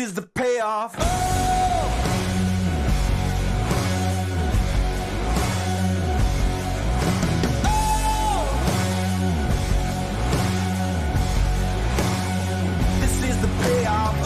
is the payoff. This is the payoff.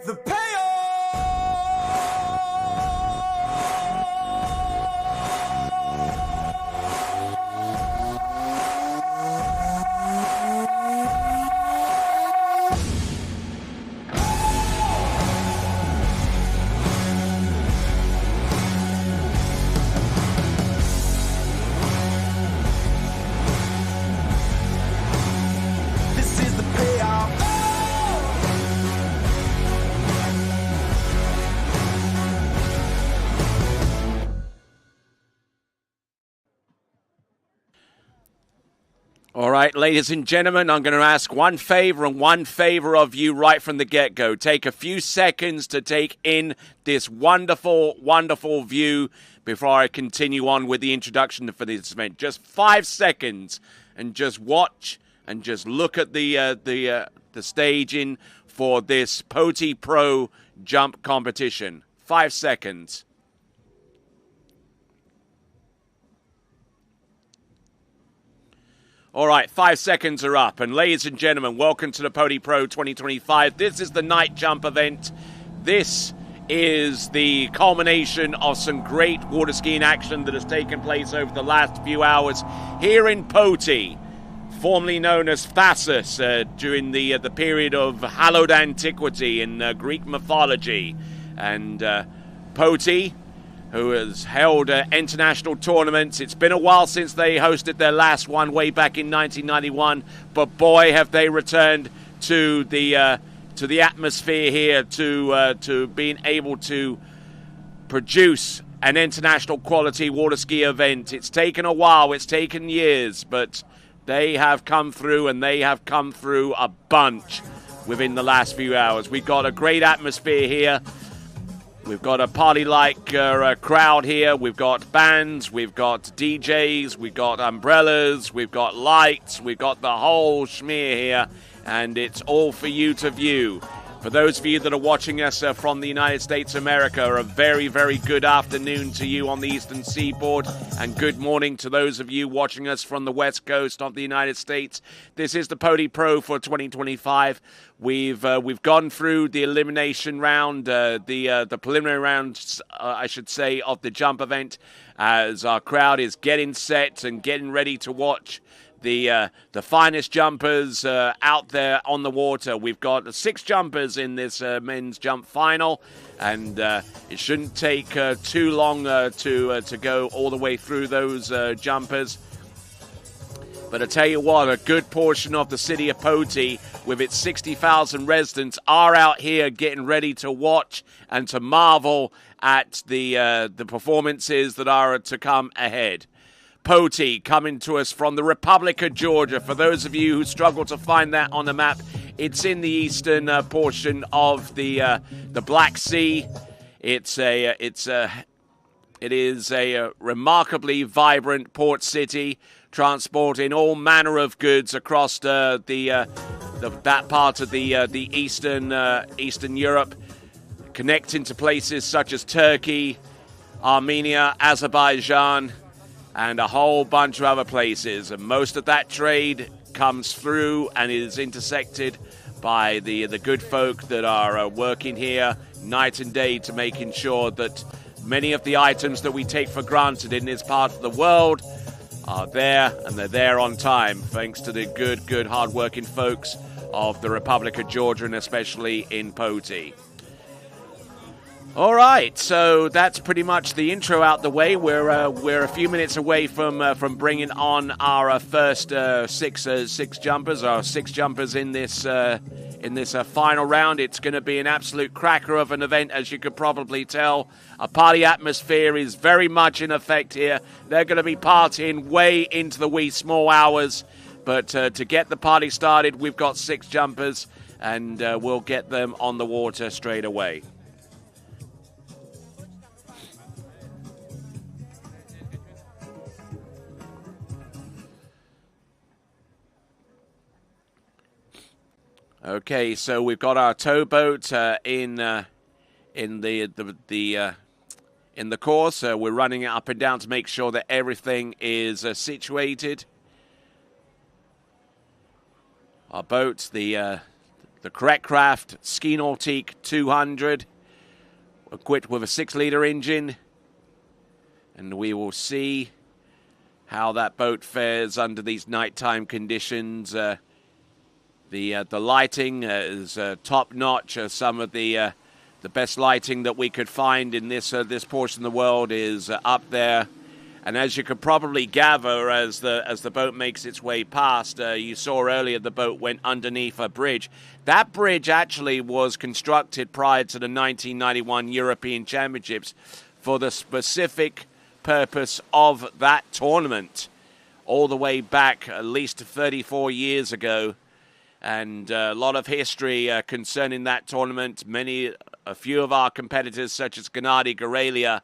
The This is the payoff. All right, ladies and gentlemen, I'm going to ask one favor and one favor of you right from the get-go. Take a few seconds to take in this wonderful, wonderful view before I continue on with the introduction for this event. Just 5 seconds and just watch and just look at the staging for this Poti Pro jump competition. 5 seconds. All right, 5 seconds are up. And ladies and gentlemen, welcome to the Poti Pro 2025. This is the night jump event. This is the culmination of some great water skiing action that has taken place over the last few hours here in Poti, formerly known as Thasos, during the period of hallowed antiquity in Greek mythology. And Poti, who has held international tournaments. It's been a while since they hosted their last one way back in 1991, but boy, have they returned to the atmosphere here, to being able to produce an international quality water ski event. It's taken a while, it's taken years, but they have come through, and they have come through a bunch within the last few hours. We've got a great atmosphere here. We've got a party-like crowd here. We've got bands, we've got DJs, we've got umbrellas, we've got lights, we've got the whole schmear here, and it's all for you to view. For those of you that are watching us from the United States of America, a very, very good afternoon to you on the Eastern Seaboard, and good morning to those of you watching us from the West Coast of the United States. This is the Poti Pro for 2025. We've gone through the elimination round, the preliminary rounds, I should say, of the jump event, as our crowd is getting set and getting ready to watch the finest jumpers out there on the water. We've got 6 jumpers in this men's jump final, and it shouldn't take too long to go all the way through those jumpers. But I tell you what, a good portion of the city of Poti, with its 60,000 residents, are out here getting ready to watch and to marvel at the performances that are to come ahead. Poti, coming to us from the Republic of Georgia. For those of you who struggle to find that on the map, it's in the eastern portion of the Black Sea. It is a remarkably vibrant port city, transporting all manner of goods across that part of the Eastern Europe, connecting to places such as Turkey, Armenia, Azerbaijan, and a whole bunch of other places. And most of that trade comes through and is intersected by the good folk that are working here night and day to making sure that many of the items that we take for granted in this part of the world are there, and they're there on time, thanks to the good, hard-working folks of the Republic of Georgia, and especially in Poti. All right, so that's pretty much the intro out the way. We're a few minutes away from bringing on our first six jumpers, our six jumpers in this final round. It's going to be an absolute cracker of an event, as you could probably tell. A party atmosphere is very much in effect here. They're going to be partying way into the wee small hours, but to get the party started, we've got six jumpers, and we'll get them on the water straight away. Okay, so we've got our towboat in the course. We're running it up and down to make sure that everything is situated. Our boat, the correct craft, Ski Nautique 200, equipped with a 6-liter engine, and we will see how that boat fares under these nighttime conditions. The lighting is top notch. Some of the best lighting that we could find in this portion of the world is up there. And as you could probably gather, as the boat makes its way past, you saw earlier the boat went underneath a bridge. That bridge actually was constructed prior to the 1991 European Championships for the specific purpose of that tournament, all the way back at least 34 years ago. And a lot of history concerning that tournament. A few of our competitors, such as Gennady Guralia,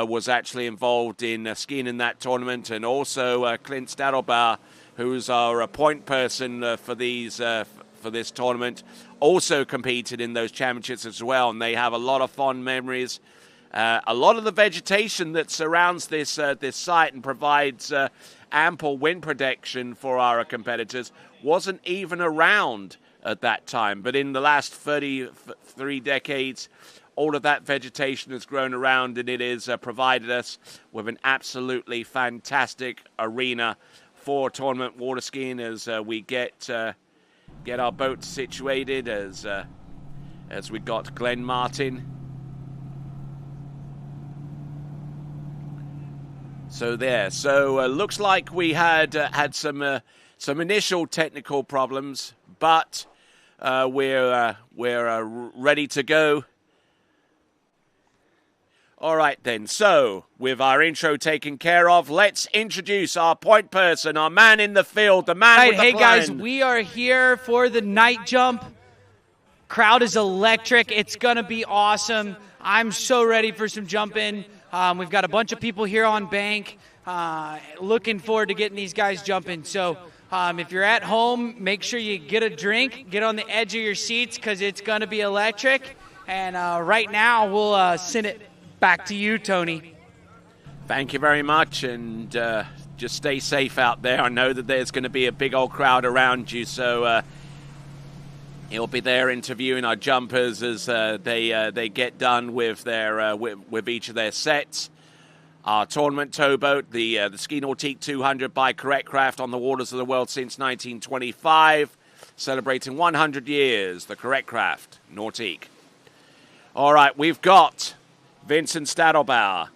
was actually involved in skiing in that tournament, and also Clint Stadelbauer, who's our point person for this tournament, also competed in those championships as well. And they have a lot of fond memories. A lot of the vegetation that surrounds this site and provides ample wind protection for our competitors wasn't even around at that time. But in the last 33 decades, all of that vegetation has grown around, and it has provided us with an absolutely fantastic arena for tournament water skiing as we get our boat situated, as we got Glen Martin. So looks like we had some initial technical problems, but we're ready to go. All right then. So with our intro taken care of, let's introduce our point person, our man in the field, the man with the plan. Hey guys, we are here for the night jump. Crowd is electric. It's gonna be awesome. I'm so ready for some jumping. We've got a bunch of people here on bank. Looking forward to getting these guys jumping. So if you're at home, make sure you get a drink, get on the edge of your seats, because it's going to be electric. And right now, we'll send it back to you, Tony. Thank you very much, and just stay safe out there. I know that there's going to be a big old crowd around you, so he'll be there interviewing our jumpers as they get done with their with each of their sets. Our tournament towboat, the Ski Nautique 200 by Correct Craft, on the waters of the world since 1925, celebrating 100 years, the Correct Craft Nautique. All right, we've got Vincent Stadelbauer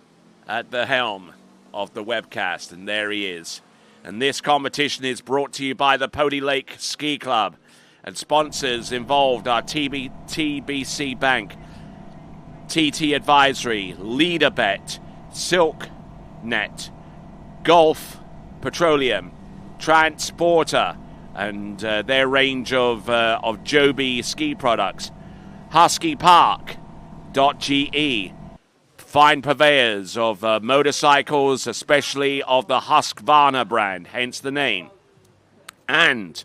at the helm of the webcast, and there he is. And this competition is brought to you by the Poti Lake Ski Club, and sponsors involved are TBC Bank, TT Advisory, LeaderBet, SilkNet, Gulf Petroleum, Transporter, and their range of Joby ski products, HuskyPark.ge, fine purveyors of motorcycles, especially of the Husqvarna brand, hence the name, and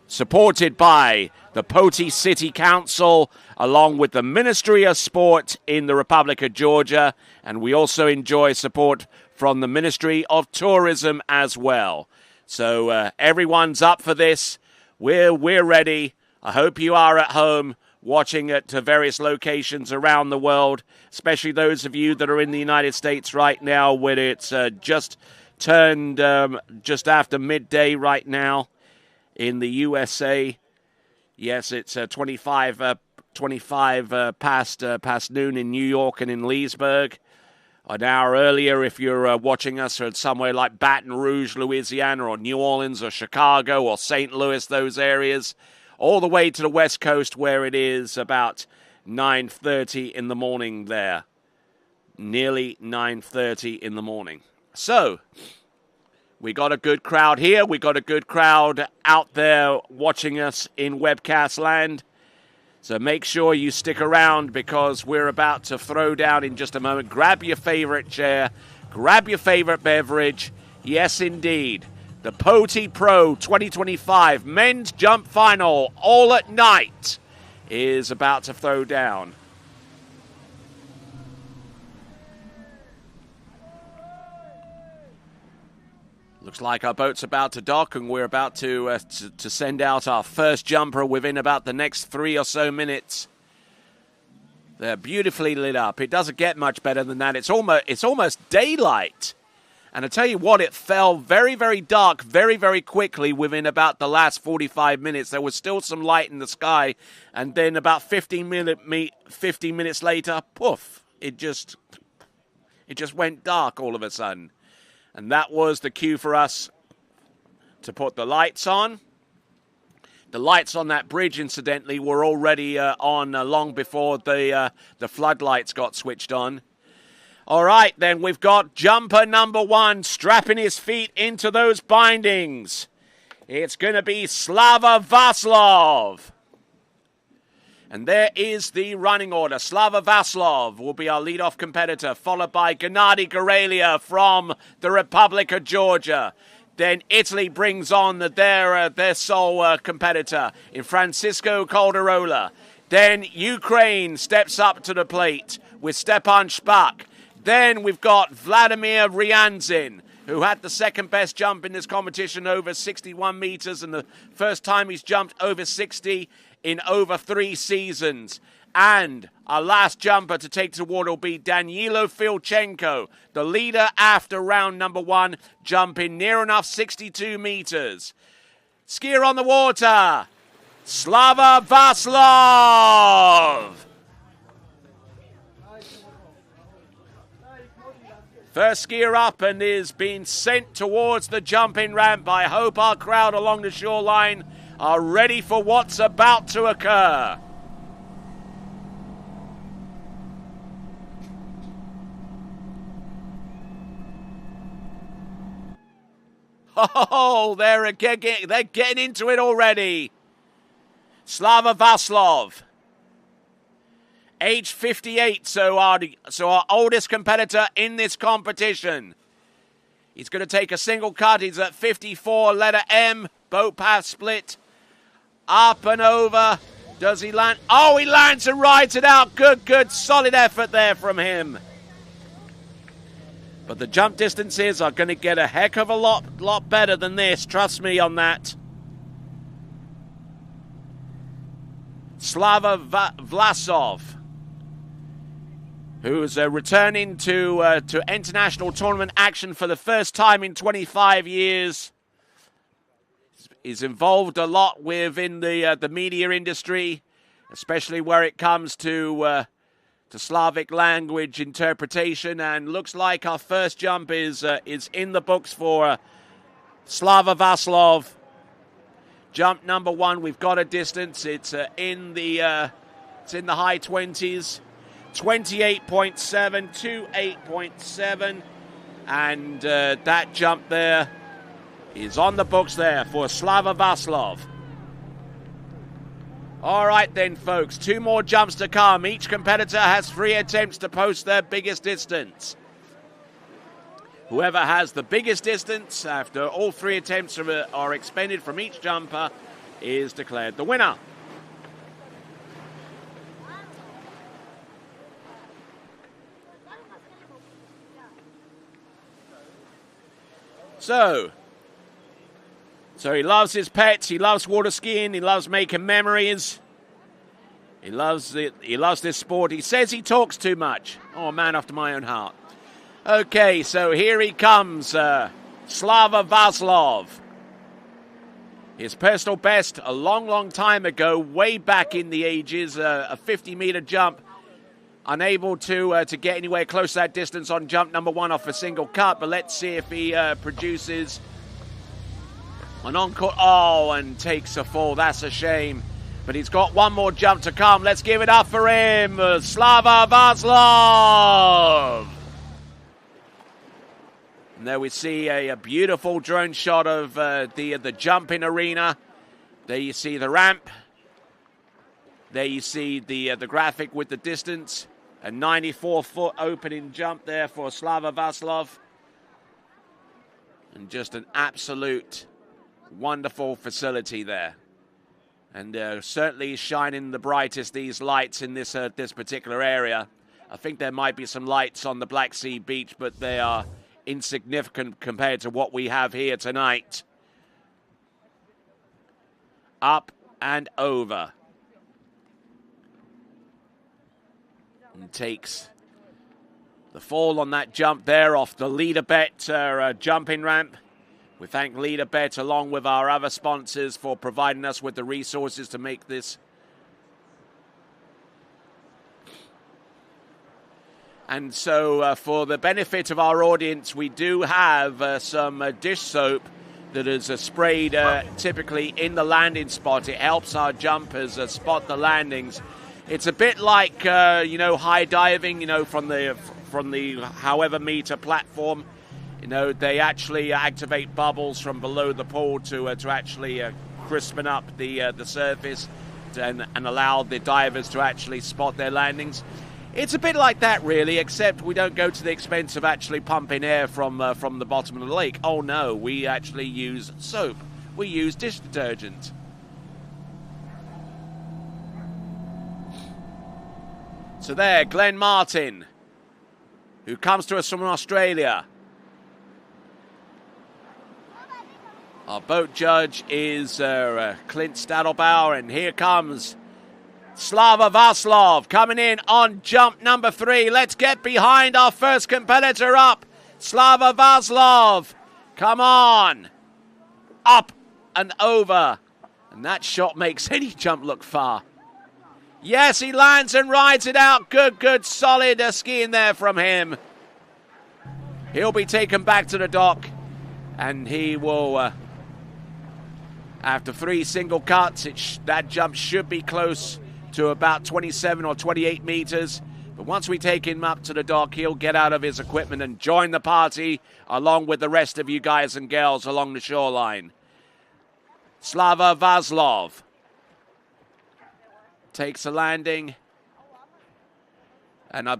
supported by the Poti City Council, along with the Ministry of Sport in the Republic of Georgia, and we also enjoy support from the Ministry of Tourism as well. So everyone's up for this. We're ready. I hope you are at home watching at various locations around the world, especially those of you that are in the United States right now, where it's just turned just after midday right now in the USA. Yes, it's 25 25 past noon in New York and in Leesburg. An hour earlier, if you're watching us at somewhere like Baton Rouge, Louisiana, or New Orleans, or Chicago, or St. Louis, those areas, all the way to the West Coast where it is about 9:30 in the morning there. Nearly 9:30 in the morning. So, we got a good crowd here. We got a good crowd out there watching us in webcast land. So make sure you stick around because we're about to throw down in just a moment. Grab your favorite chair. Grab your favorite beverage. Yes, indeed. The Poti Pro 2025 Men's Jump Final, all at night, is about to throw down. Looks like our boat's about to dock, and we're about to send out our first jumper within about the next 3 or so minutes. They're beautifully lit up. It doesn't get much better than that. It's almost daylight. And I tell you what, it fell very, very dark very, very quickly within about the last 45 minutes. There was still some light in the sky, and then about 15 minutes later, poof, it just went dark all of a sudden. And that was the cue for us to put the lights on. The lights on that bridge, incidentally, were already on long before the floodlights got switched on. All right, then we've got jumper number 1 strapping his feet into those bindings. It's going to be Slava Vlasov. And there is the running order. Slava Vlasov will be our leadoff competitor, followed by Gennady Guralia from the Republic of Georgia. Then Italy brings on their sole competitor in Francisco Caldarola. Then Ukraine steps up to the plate with Stepan Shpak. Then we've got Vladimir Ryanzin, who had the second best jump in this competition, over 61 meters, and the first time he's jumped over 60 in over 3 seasons. And our last jumper to take to the water will be Danylo Filchenko, the leader after round number 1, jumping near enough 62 meters. Skier on the water, Slava Vlasov. First skier up and is being sent towards the jumping ramp. I hope our crowd along the shoreline are ready for what's about to occur. Oh, they're getting into it already. Slava Vlasov, age 58, so our oldest competitor in this competition. He's going to take a single cut. He's at 54, letter M, boat path split. Up and over. Does he land? Oh, he lands and rides it out. Good, solid effort there from him. But the jump distances are going to get a heck of a lot better than this. Trust me on that. Slava Vlasov, who's returning to international tournament action for the first time in 25 years. He's involved a lot within the media industry, especially where it comes to Slavic language interpretation. And looks like our first jump is in the books for Slava Vlasov. Jump number 1. We've got a distance. It's in the high 20s, 28.7 to 8.7, and that jump there is on the books there for Slava Vlasov. All right then, folks, 2 more jumps to come. Each competitor has 3 attempts to post their biggest distance. Whoever has the biggest distance after all 3 attempts are expended from each jumper is declared the winner. So he loves his pets, he loves water skiing, he loves making memories. He loves this sport. He says he talks too much. Oh, a man after my own heart. Okay, so here he comes, Slava Vlasov. His personal best a long, long time ago, way back in the ages, a 50-meter jump. Unable to get anywhere close to that distance on jump number 1 off a single cut, but let's see if he produces an encore. Oh, and takes a fall. That's a shame. But he's got one more jump to come. Let's give it up for him, Slava Vlasov. And there we see a beautiful drone shot of the jumping arena. There you see the ramp. There you see the graphic with the distance. A 94-foot opening jump there for Slava Vlasov. And just an absolute wonderful facility there. And certainly shining the brightest, these lights in this particular area. I think there might be some lights on the Black Sea beach, but they are insignificant compared to what we have here tonight. Up and over. And takes the fall on that jump there off the LeaderBet jumping ramp. We thank LeaderBet along with our other sponsors for providing us with the resources to make this. And so for the benefit of our audience, we do have some dish soap that is sprayed typically in the landing spot. It helps our jumpers spot the landings. It's a bit like, high diving, from the however meter platform. They actually activate bubbles from below the pool to actually crispen up the surface and allow the divers to actually spot their landings. It's a bit like that, really, except we don't go to the expense of actually pumping air from the bottom of the lake. Oh, no, we actually use soap. We use dish detergent. So there, Glenn Martin, who comes to us from Australia. Our boat judge is Clint Stadelbauer, and here comes Slava Vlasov coming in on jump number 3. Let's get behind our first competitor up. Slava Vlasov, come on. Up and over. And that shot makes any jump look far. Yes, he lands and rides it out. Good, solid skiing there from him. He'll be taken back to the dock, and he will, after 3 single cuts, that jump should be close to about 27 or 28 meters. But once we take him up to the dock, he'll get out of his equipment and join the party along with the rest of you guys and girls along the shoreline. Slava Vlasov takes a landing and a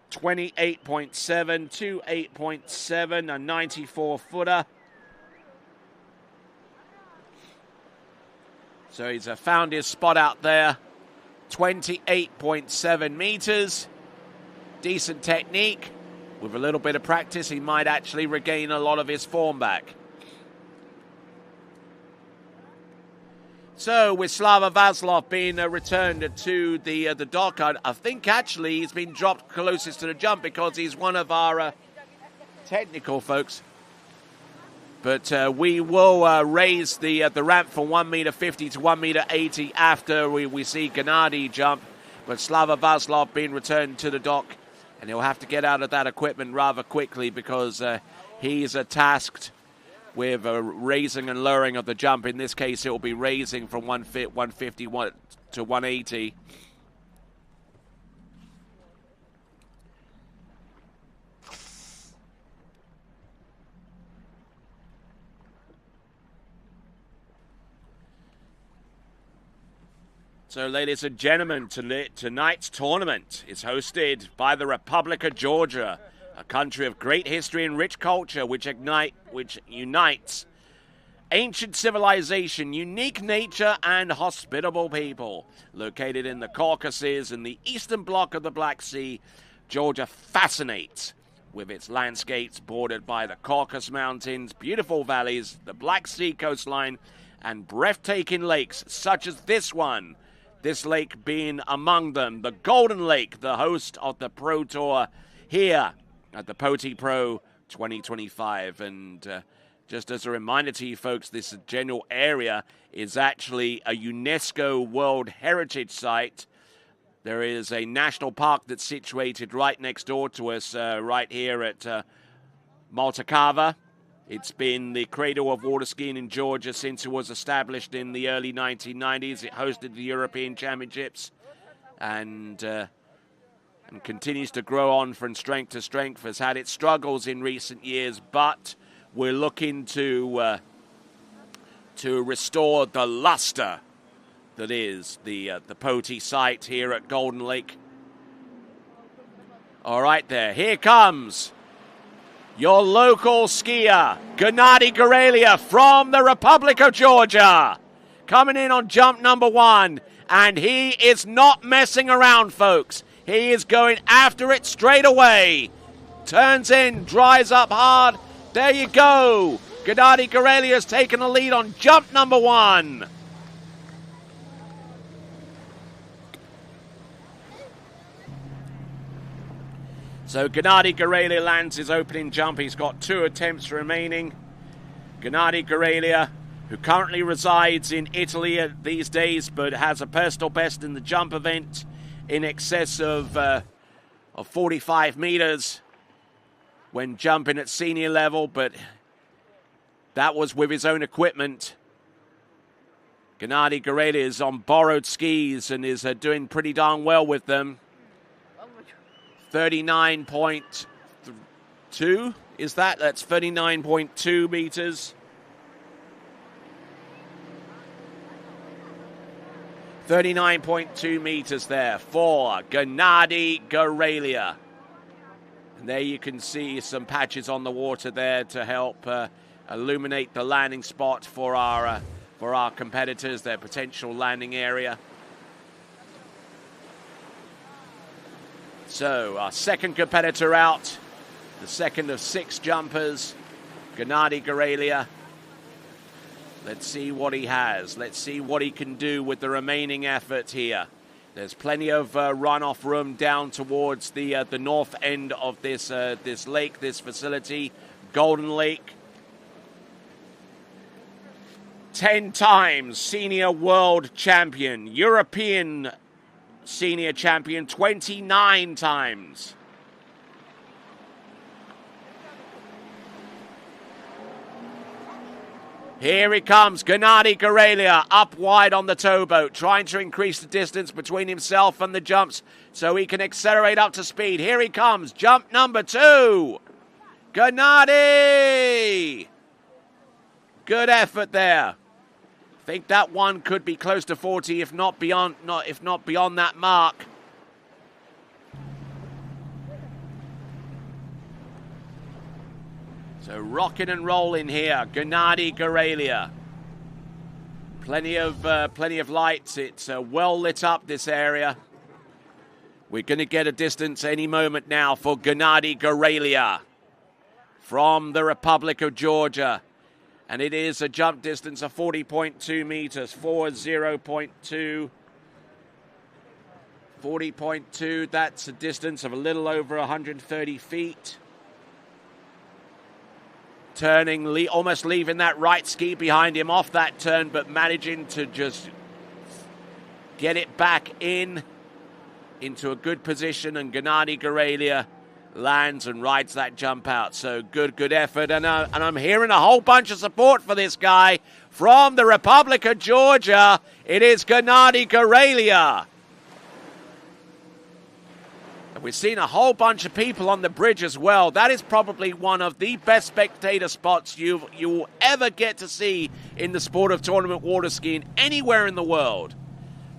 28.7 to 8.7, a 94-footer. So he's found his spot out there. 28.7 meters. Decent technique. With a little bit of practice, he might actually regain a lot of his form back. So with Slava Vlasov being returned to the dock, I think actually he's been dropped closest to the jump because he's one of our technical folks. But we will raise the ramp from 1.50 to 1.80 after we see Gennady jump. But Slava Vlasov being returned to the dock, and he'll have to get out of that equipment rather quickly because he's tasked with raising and lowering of the jump. In this case, it will be raising from 150 to 180. So, ladies and gentlemen, tonight's tournament is hosted by the Republic of Georgia, a country of great history and rich culture which unites ancient civilization, unique nature, and hospitable people. Located in the Caucasus in the eastern bloc of the Black Sea, Georgia fascinates with its landscapes bordered by the Caucasus Mountains, beautiful valleys, the Black Sea coastline, and breathtaking lakes such as this one. This lake being among them, the Golden Lake, the host of the Pro Tour here at the Poti Pro 2025. And Just as a reminder to you folks, this general area is actually a UNESCO World Heritage Site. There is a national park that's situated right next door to us, right here at Maltakava. It's been the cradle of water skiing in Georgia since it was established in the early 1990s. It hosted the European Championships and continues to grow on from strength to strength. Has had its struggles in recent years, but we're looking to restore the luster that is the Poti site here at Golden Lake. All right, there. Here comes your local skier, Gennady Guralia from the Republic of Georgia, coming in on jump number 1. And he is not messing around, folks. He is going after it straight away. Turns in, dries up hard. There you go. Gennady Guralia has taken the lead on jump number 1. So Gennady Guralia lands his opening jump. He's got 2 attempts remaining. Gennady Guralia, who currently resides in Italy these days, but has a personal best in the jump event in excess of 45 meters when jumping at senior level, but that was with his own equipment. Gennady Guralia is on borrowed skis and is doing pretty darn well with them. 39.2 is that? That's 39.2 meters. 39.2 meters there for Gennady Guralia. And there you can see some patches on the water there to help illuminate the landing spot for our competitors, their potential landing area. So our second competitor out, the second of 6 jumpers, Gennady Guralia. Let's see what he has. Let's see what he can do with the remaining effort here. There's plenty of runoff room down towards the north end of this lake, this facility, Golden Lake. 10 times senior world champion, European senior champion, 29 times. Here he comes, Gennady Guralia, up wide on the towboat, trying to increase the distance between himself and the jumps so he can accelerate up to speed. Here he comes, jump number 2. Gennady! Good effort there. I think that one could be close to 40, if not beyond that mark. So rocking and rolling here, Gennady Guralia. Plenty of lights. It's well lit up, this area. We're going to get a distance any moment now for Gennady Guralia from the Republic of Georgia. And it is a jump distance of 40.2 meters, 40.2. 40.2, that's a distance of a little over 130 feet. Turning, almost leaving that right ski behind him off that turn, but managing to just get it back into a good position, and Gennady Guralia lands and rides that jump out. So good effort, and I'm hearing a whole bunch of support for this guy from the Republic of Georgia. It is Gennady Guralia. And we've seen a whole bunch of people on the bridge as well. That is probably one of the best spectator spots you will ever get to see in the sport of tournament water skiing anywhere in the world.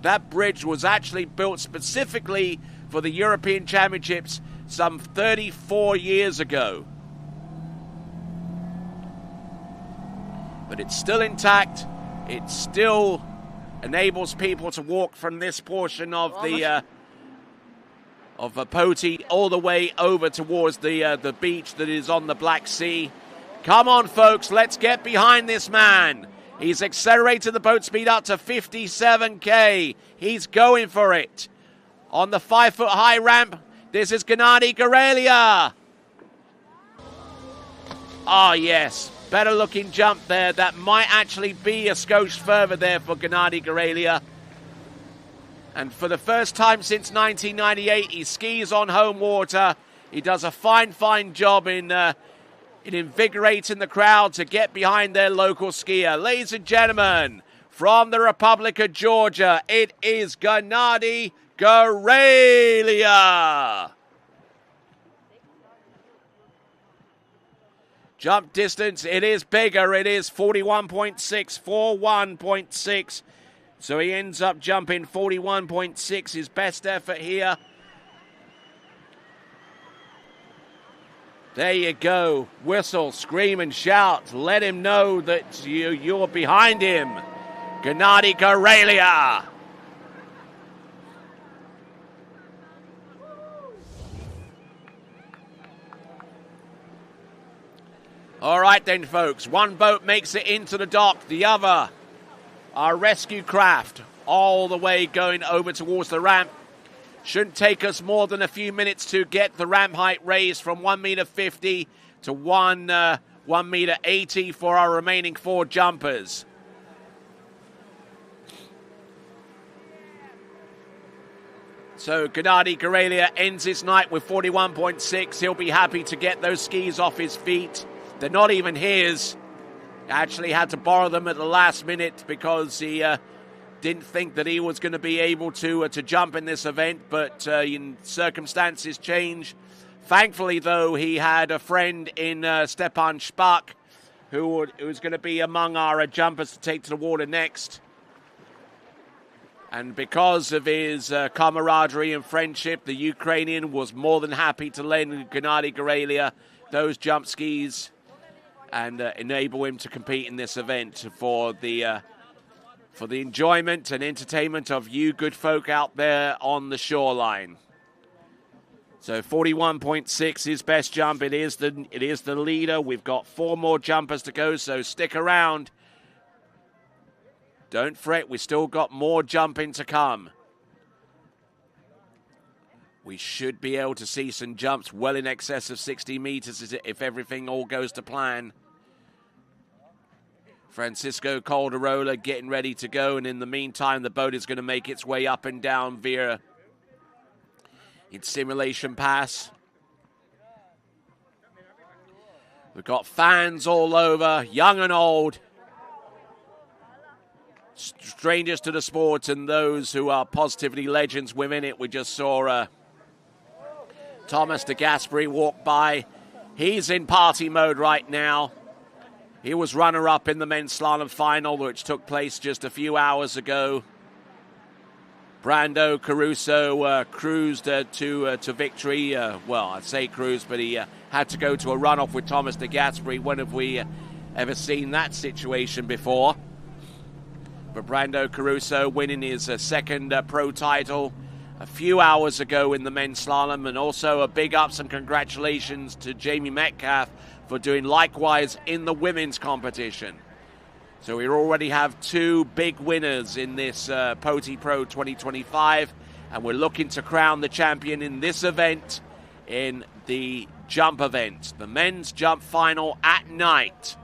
That bridge was actually built specifically for the European Championships some 34 years ago. But it's still intact. It still enables people to walk from this portion of the Poti all the way over towards the beach that is on the Black Sea. Come on, folks, let's get behind this man. He's accelerated the boat speed up to 57K. He's going for it. On the 5-foot-high ramp, this is Gennady Guralia. Oh, yes. Better looking jump there. That might actually be a skosh further there for Gennady Guralia. And for the first time since 1998, he skis on home water. He does a fine job in invigorating the crowd to get behind their local skier. Ladies and gentlemen, from the Republic of Georgia, it is Gennady Guralia. Jump distance, it is bigger. It is 41.6, 41.6. So he ends up jumping 41.6, his best effort here. There you go. Whistle, scream, and shout. Let him know that you're behind him. Gennady Guralia. All right then, folks. One boat makes it into the dock. The other, our rescue craft, all the way going over towards the ramp. Shouldn't take us more than a few minutes to get the ramp height raised from 1.50 meters to 1.80 meters for our remaining 4 jumpers. So Gennady Guralia ends his night with 41.6. He'll be happy to get those skis off his feet. They're not even his. Actually had to borrow them at the last minute because he didn't think that he was going to be able to jump in this event, but circumstances change. Thankfully, though, he had a friend in Stepan Shpak who was going to be among our jumpers to take to the water next. And because of his camaraderie and friendship, the Ukrainian was more than happy to lend Gennady Guralia those jump skis and enable him to compete in this event for the enjoyment and entertainment of you good folk out there on the shoreline. So 41.6, his best jump. It is the leader. We've got 4 more jumpers to go, so stick around. Don't fret, we still got more jumping to come. We should be able to see some jumps well in excess of 60 meters if everything all goes to plan. Francisco Caldarola getting ready to go, and in the meantime, the boat is going to make its way up and down via its simulation pass. We've got fans all over, young and old, strangers to the sport and those who are positively legends within it. We just saw Thomas de Gasperi walk by. He's in party mode right now. He was runner-up in the men's slalom final, which took place just a few hours ago. Brando Caruso cruised to victory. Well, I'd say cruised, but he had to go to a runoff with Thomas de Gasperi. When have we ever seen that situation before? But Brando Caruso winning his second pro title a few hours ago in the men's slalom, and also a big ups and congratulations to Jamie Metcalf for doing likewise in the women's competition. So we already have 2 big winners in this Poti Pro 2025, and we're looking to crown the champion in this event, in the jump event, the men's jump final at night.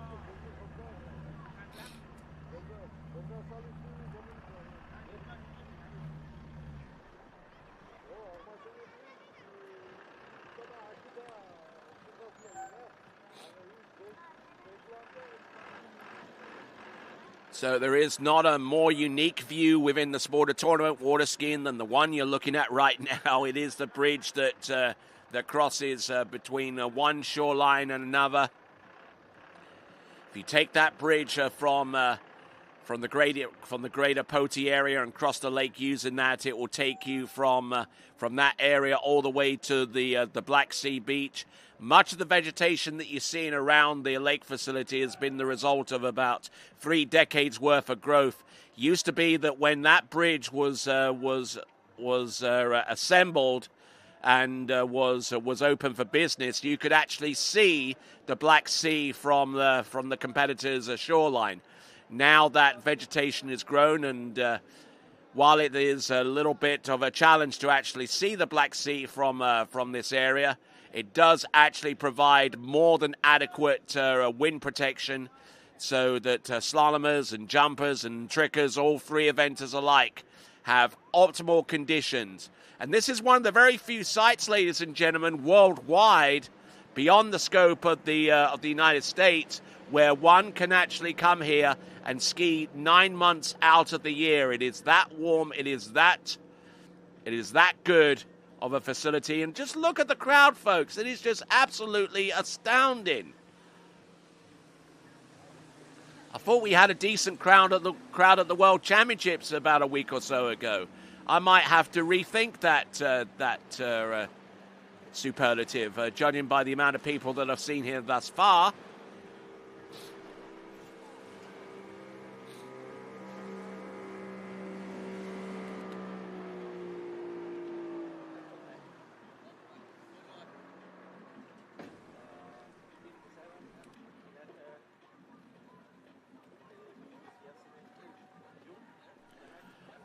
So there is not a more unique view within the sport of tournament water skiing than the one you're looking at right now. It is the bridge that crosses between one shoreline and another. If you take that bridge from the greater Poti area and cross the lake using that, it will take you from that area all the way to the Black Sea beach. Much of the vegetation that you're seeing around the lake facility has been the result of about 3 decades worth of growth. Used to be that when that bridge was assembled and was open for business, you could actually see the Black Sea from the competitors' shoreline. Now that vegetation has grown and while it is a little bit of a challenge to actually see the Black Sea from this area, it does actually provide more than adequate wind protection so that slalomers and jumpers and trickers, all three eventers alike, have optimal conditions. And this is one of the very few sites, ladies and gentlemen, worldwide, beyond the scope of the United States, where one can actually come here and ski 9 months out of the year. It is that warm. It is that good of a facility. And just look at the crowd, folks. It is just absolutely astounding. I thought we had a decent crowd at the World Championships about a week or so ago. I might have to rethink that superlative, judging by the amount of people that I've seen here thus far.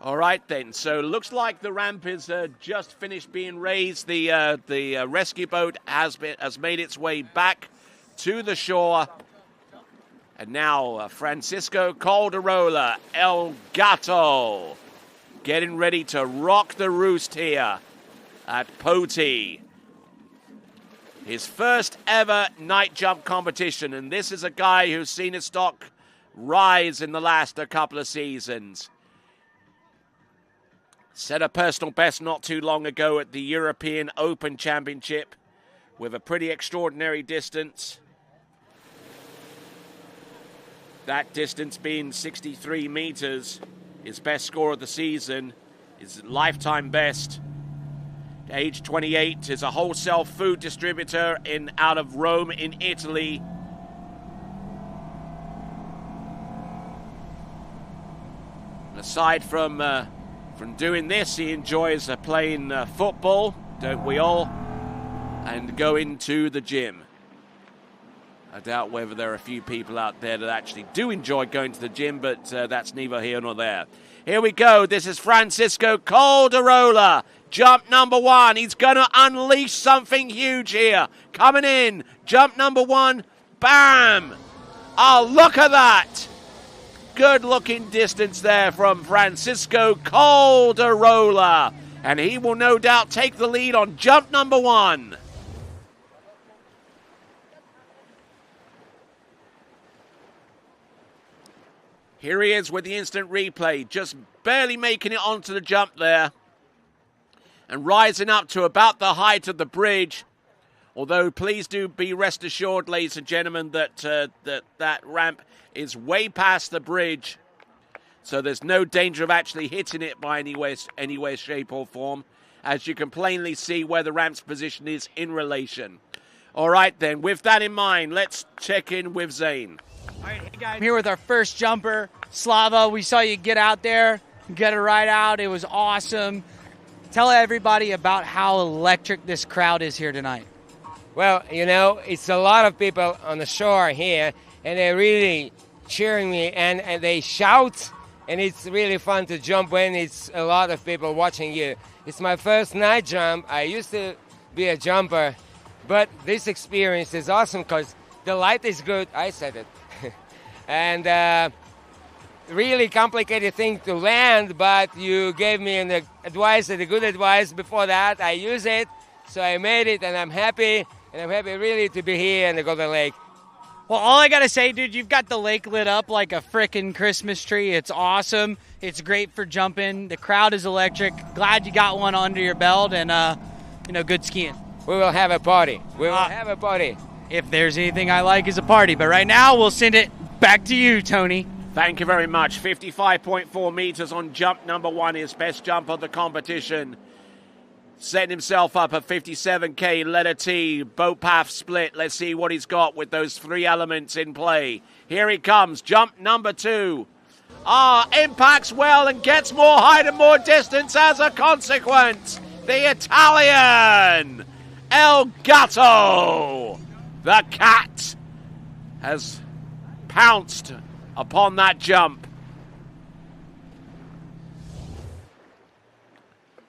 All right, then. So looks like the ramp is just finished being raised. The rescue boat has made its way back to the shore. And now Francisco Caldarola, El Gato, getting ready to rock the roost here at Poti. His first ever night jump competition. And this is a guy who's seen his stock rise in the last couple of seasons. Set a personal best not too long ago at the European Open Championship with a pretty extraordinary distance. That distance being 63 meters, his best score of the season, his lifetime best. Age 28, is a wholesale food distributor out of Rome in Italy. Aside from doing this, he enjoys playing football, don't we all, and going to the gym. I doubt whether there are a few people out there that actually do enjoy going to the gym, but that's neither here nor there. Here we go. This is Francisco Caldarola, jump number 1. He's going to unleash something huge here. Coming in, jump number 1, bam! Oh, look at that! Good-looking distance there from Francisco Caldarola. And he will no doubt take the lead on jump number 1. Here he is with the instant replay, just barely making it onto the jump there. And rising up to about the height of the bridge. Although, please do be rest assured, ladies and gentlemen, that that ramp is way past the bridge. So there's no danger of actually hitting it by any way, shape, or form. As you can plainly see where the ramp's position is in relation. All right, then, with that in mind, let's check in with Zane. All right, hey guys, I'm here with our first jumper, Slava. We saw you get out there, get a ride out. It was awesome. Tell everybody about how electric this crowd is here tonight. Well, you know, it's a lot of people on the shore here, and they're really cheering me, and they shout, and it's really fun to jump when it's a lot of people watching you. It's my first night jump. I used to be a jumper, but this experience is awesome because the light is good. I said it. And really complicated thing to land, but you gave me an advice and a good advice before that. I use it, so I made it, and I'm happy. And I'm happy really to be here in the Golden Lake. Well, all I got to say, dude, you've got the lake lit up like a frickin' Christmas tree. It's awesome. It's great for jumping. The crowd is electric. Glad you got one under your belt and, good skiing. We will have a party. We will have a party. If there's anything I like is a party. But right now, we'll send it back to you, Tony. Thank you very much. 55.4 meters on jump number 1, his best jump of the competition. Setting himself up at 57K, letter T, boat path split. Let's see what he's got with those 3 elements in play. Here he comes, jump number 2. Impacts well and gets more height and more distance as a consequence. The Italian, El Gato. The cat has pounced upon that jump.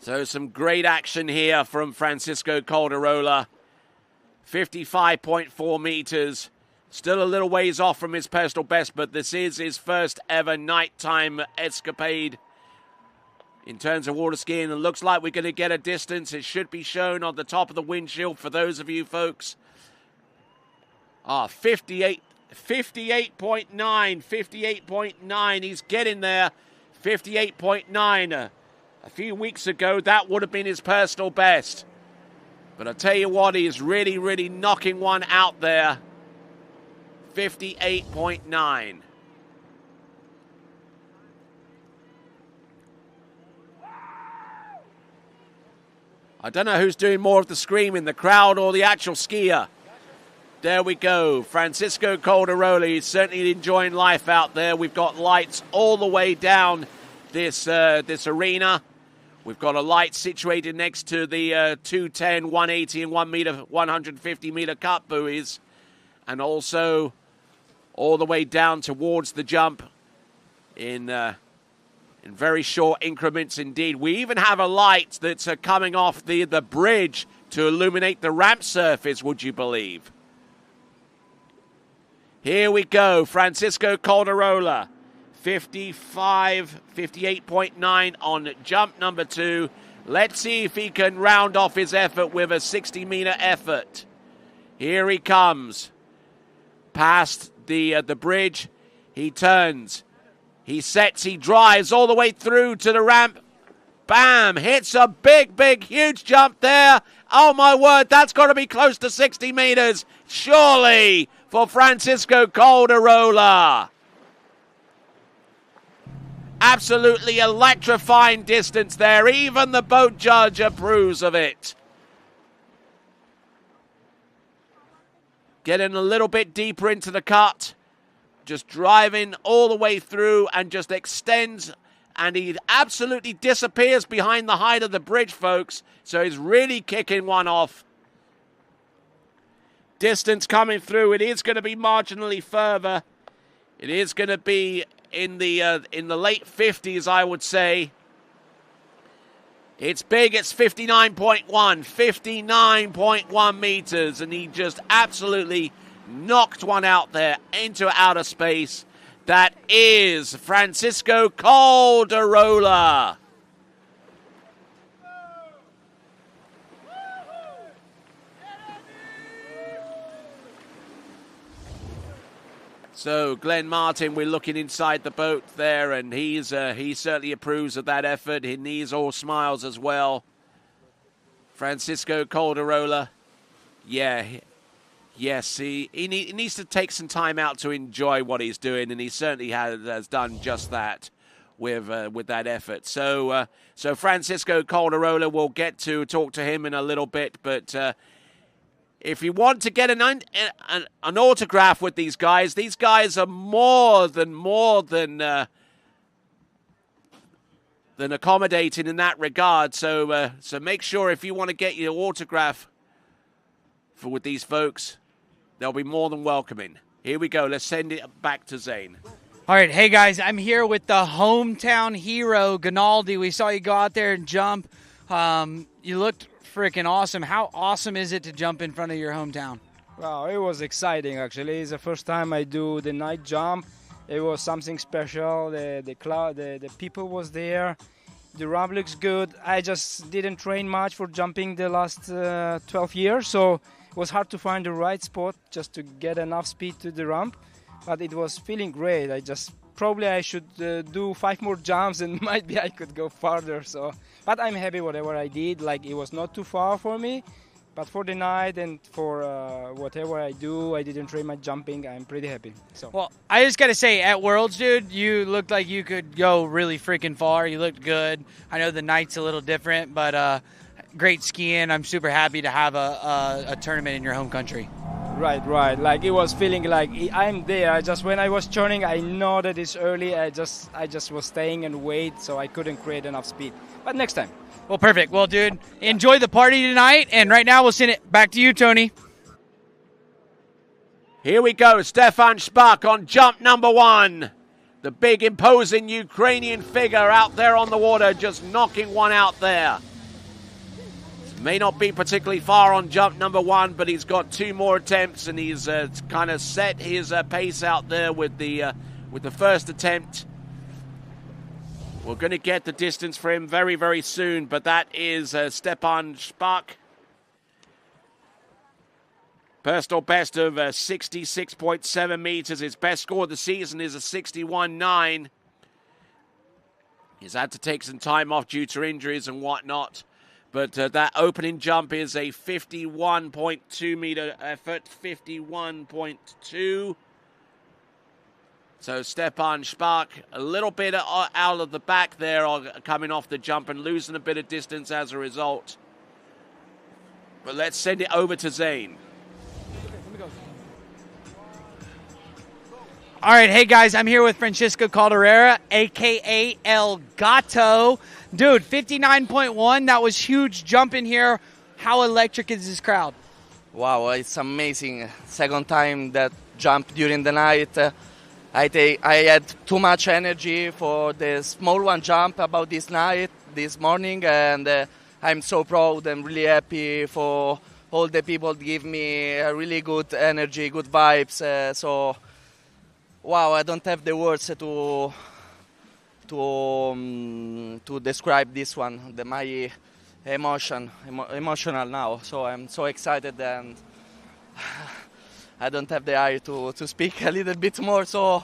So some great action here from Francisco Caldarola. 55.4 meters. Still a little ways off from his personal best, but this is his first ever nighttime escapade in terms of water skiing. It looks like we're going to get a distance. It should be shown on the top of the windshield for those of you folks. 58.9, 58.9. He's getting there. 58.9. A few weeks ago, that would have been his personal best. But I tell you what, he is really, really knocking one out there. 58.9. I don't know who's doing more of the screaming, the crowd or the actual skier. There we go. Francisco Caldarola is certainly enjoying life out there. We've got lights all the way down this arena. We've got a light situated next to the 210, 180, and 150 meter cut buoys, and also all the way down towards the jump in very short increments indeed. We even have a light that's coming off the bridge to illuminate the ramp surface, would you believe? Here we go, Francisco Caldarola. 58.9 on jump number 2. Let's see if he can round off his effort with a 60-meter effort. Here he comes. Past the bridge, he turns. He sets, he drives all the way through to the ramp. Bam! Hits a big, big, huge jump there. Oh, my word, that's got to be close to 60 meters. Surely, for Francisco Caldarola. Absolutely electrifying distance there. Even the boat judge approves of it. Getting a little bit deeper into the cut. Just driving all the way through and just extends. And he absolutely disappears behind the height of the bridge, folks. So he's really kicking one off. Distance coming through. It is going to be marginally further. It is going to be in the late 50s, I would say. It's big. It's 59.1 meters, and he just absolutely knocked one out there into outer space. That is Francisco Caldarola. So Glenn Martin, we're looking inside the boat there, and he certainly approves of that effort. He's all smiles as well. Francisco Caldarola, yes, he needs to take some time out to enjoy what he's doing, and he certainly has done just that with that effort. So Francisco Caldarola, we'll get to talk to him in a little bit, but. If you want to get an autograph with these guys are more than accommodating in that regard. So make sure if you want to get your autograph with these folks, they'll be more than welcoming. Here we go. Let's send it back to Zane. All right, hey guys, I'm here with the hometown hero, Gennady. We saw you go out there and jump. You looked freaking awesome. How awesome is it to jump in front of your hometown? Wow, it was exciting actually. It's the first time I do the night jump. It was something special. The people was there. The ramp looks good. I just didn't train much for jumping the last 12 years, so it was hard to find the right spot just to get enough speed to the ramp. But it was feeling great. Probably I should do 5 more jumps and maybe I could go farther. But I'm happy whatever I did. Like, it was not too far for me. But for the night and for whatever I do, I didn't train my jumping. I'm pretty happy. So. Well, I just got to say, at Worlds, dude, you looked like you could go really freaking far. You looked good. I know the night's a little different, but great skiing. I'm super happy to have a tournament in your home country. Right. Like, it was feeling like I'm there. When I was turning, I know that it's early. I just was staying and wait, so I couldn't create enough speed. But next time. Well, perfect. Well, dude, enjoy the party tonight. And right now, we'll send it back to you, Tony. Here we go. Stepan Shpak on jump number 1. The big, imposing Ukrainian figure out there on the water, just knocking one out there. May not be particularly far on jump number 1, but he's got 2 more attempts, and he's kind of set his pace out there with the first attempt. We're going to get the distance for him very, very soon, but that is Stepan Shpak. Personal best of 66.7 meters. His best score of the season is a 61.9. He's had to take some time off due to injuries and whatnot. But that opening jump is a 51.2 meter effort, 51.2. So Stepan Shpak, a little bit out of the back there, coming off the jump and losing a bit of distance as a result. But let's send it over to Zane. All right, hey guys, I'm here with Francisco Caldarola, a.k.a. El Gato. Dude, 59.1, that was huge jump in here. How electric is this crowd? Wow, it's amazing. Second time that jump during the night. I had too much energy for the small one jump about this morning, and I'm so proud and really happy for all the people give me a really good energy, good vibes. So, wow, I don't have the words to describe this one. My emotional now. So I'm so excited, and I don't have the eye to speak a little bit more. So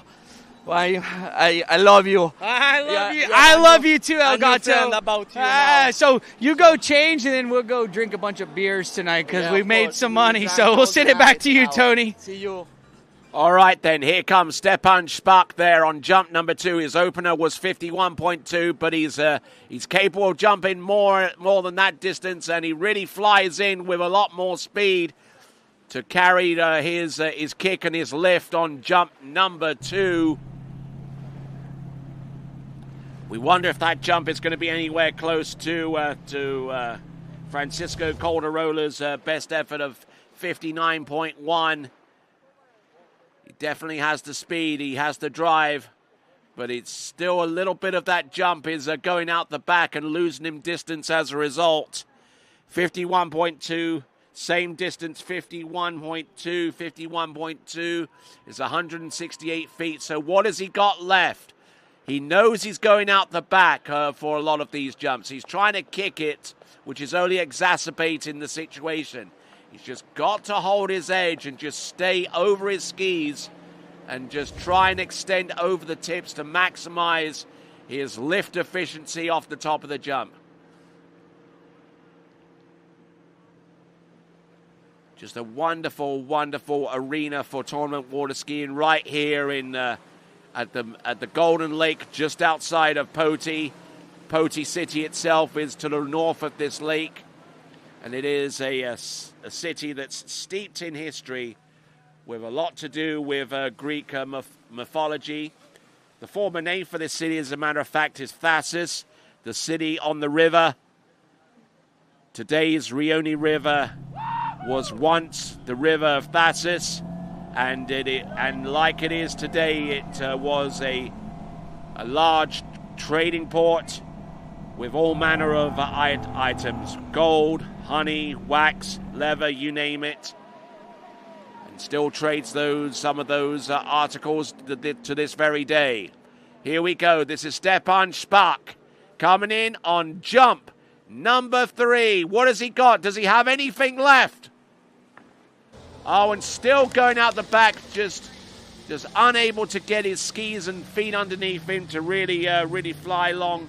I love you. I love you. I love you too, El Gato. About you now. So you go change, and then we'll go drink a bunch of beers tonight because we made some money. So we'll send it back to you, Tony. See you. All right, then. Here comes Stepan Shpak there on jump number 2. His opener was 51.2, but he's capable of jumping more than that distance, and he really flies in with a lot more speed to carry his kick and his lift on jump number 2. We wonder if that jump is going to be anywhere close to Francisco Caldarola's best effort of 59.1. He definitely has the speed, he has the drive, but it's still a little bit of that jump is going out the back and losing him distance as a result. 51.2, same distance, 51.2, 51.2 is 168 feet. So what has he got left? He knows he's going out the back for a lot of these jumps. He's trying to kick it, which is only exacerbating the situation. He's just got to hold his edge and just stay over his skis and just try and extend over the tips to maximize his lift efficiency off the top of the jump. Just a wonderful, wonderful arena for tournament water skiing right here in at the Golden Lake, just outside of Poti. Poti city itself is to the north of this lake, and it is a city that's steeped in history with a lot to do with Greek mythology. The former name for this city, as a matter of fact, is Thasus, the city on the river. Today's Rioni River was once the river of Thasus, and like it is today, it was a large trading port with all manner of items: gold, honey, wax, leather, you name it, and still trades some of those articles to this very day. Here we go. This is Stepan Shpak coming in on jump number 3. What has he got? Does he have anything left? Oh, and still going out the back, just unable to get his skis and feet underneath him to really fly long.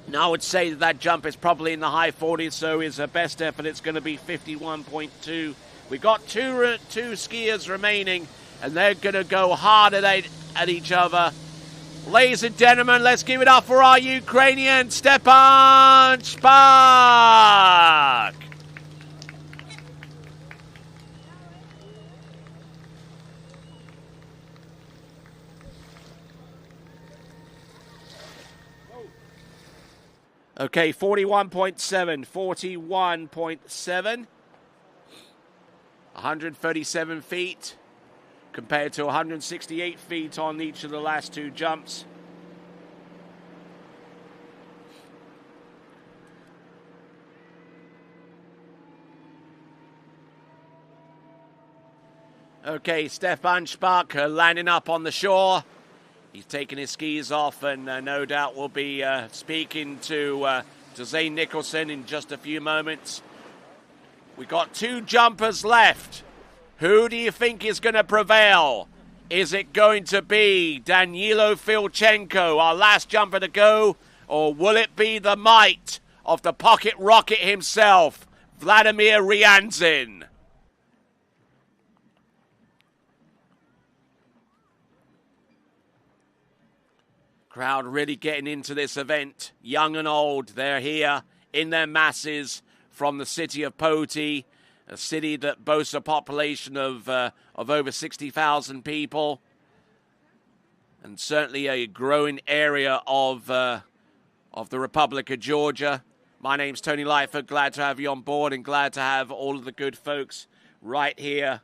Now I would say that jump is probably in the high 40s, so his best effort it's going to be 51.2. We've got two skiers remaining, and they're going to go hard at each other. Ladies and gentlemen, let's give it up for our Ukrainian Stepan Shpak. Okay, 41.7, 41.7. 137 feet compared to 168 feet on each of the last 2 jumps. Okay, Stepan Shpak landing up on the shore. He's taking his skis off and no doubt will be speaking to Zane Nicholson in just a few moments. We got 2 jumpers left. Who do you think is going to prevail? Is it going to be Danylo Filchenko, our last jumper to go, or will it be the might of the pocket rocket himself, Vladimir Ryanzin? Crowd really getting into this event, young and old. They're here in their masses from the city of Poti, a city that boasts a population of over 60,000 people, and certainly a growing area of the Republic of Georgia. My name's Tony Lightfoot. Glad to have you on board, and glad to have all of the good folks right here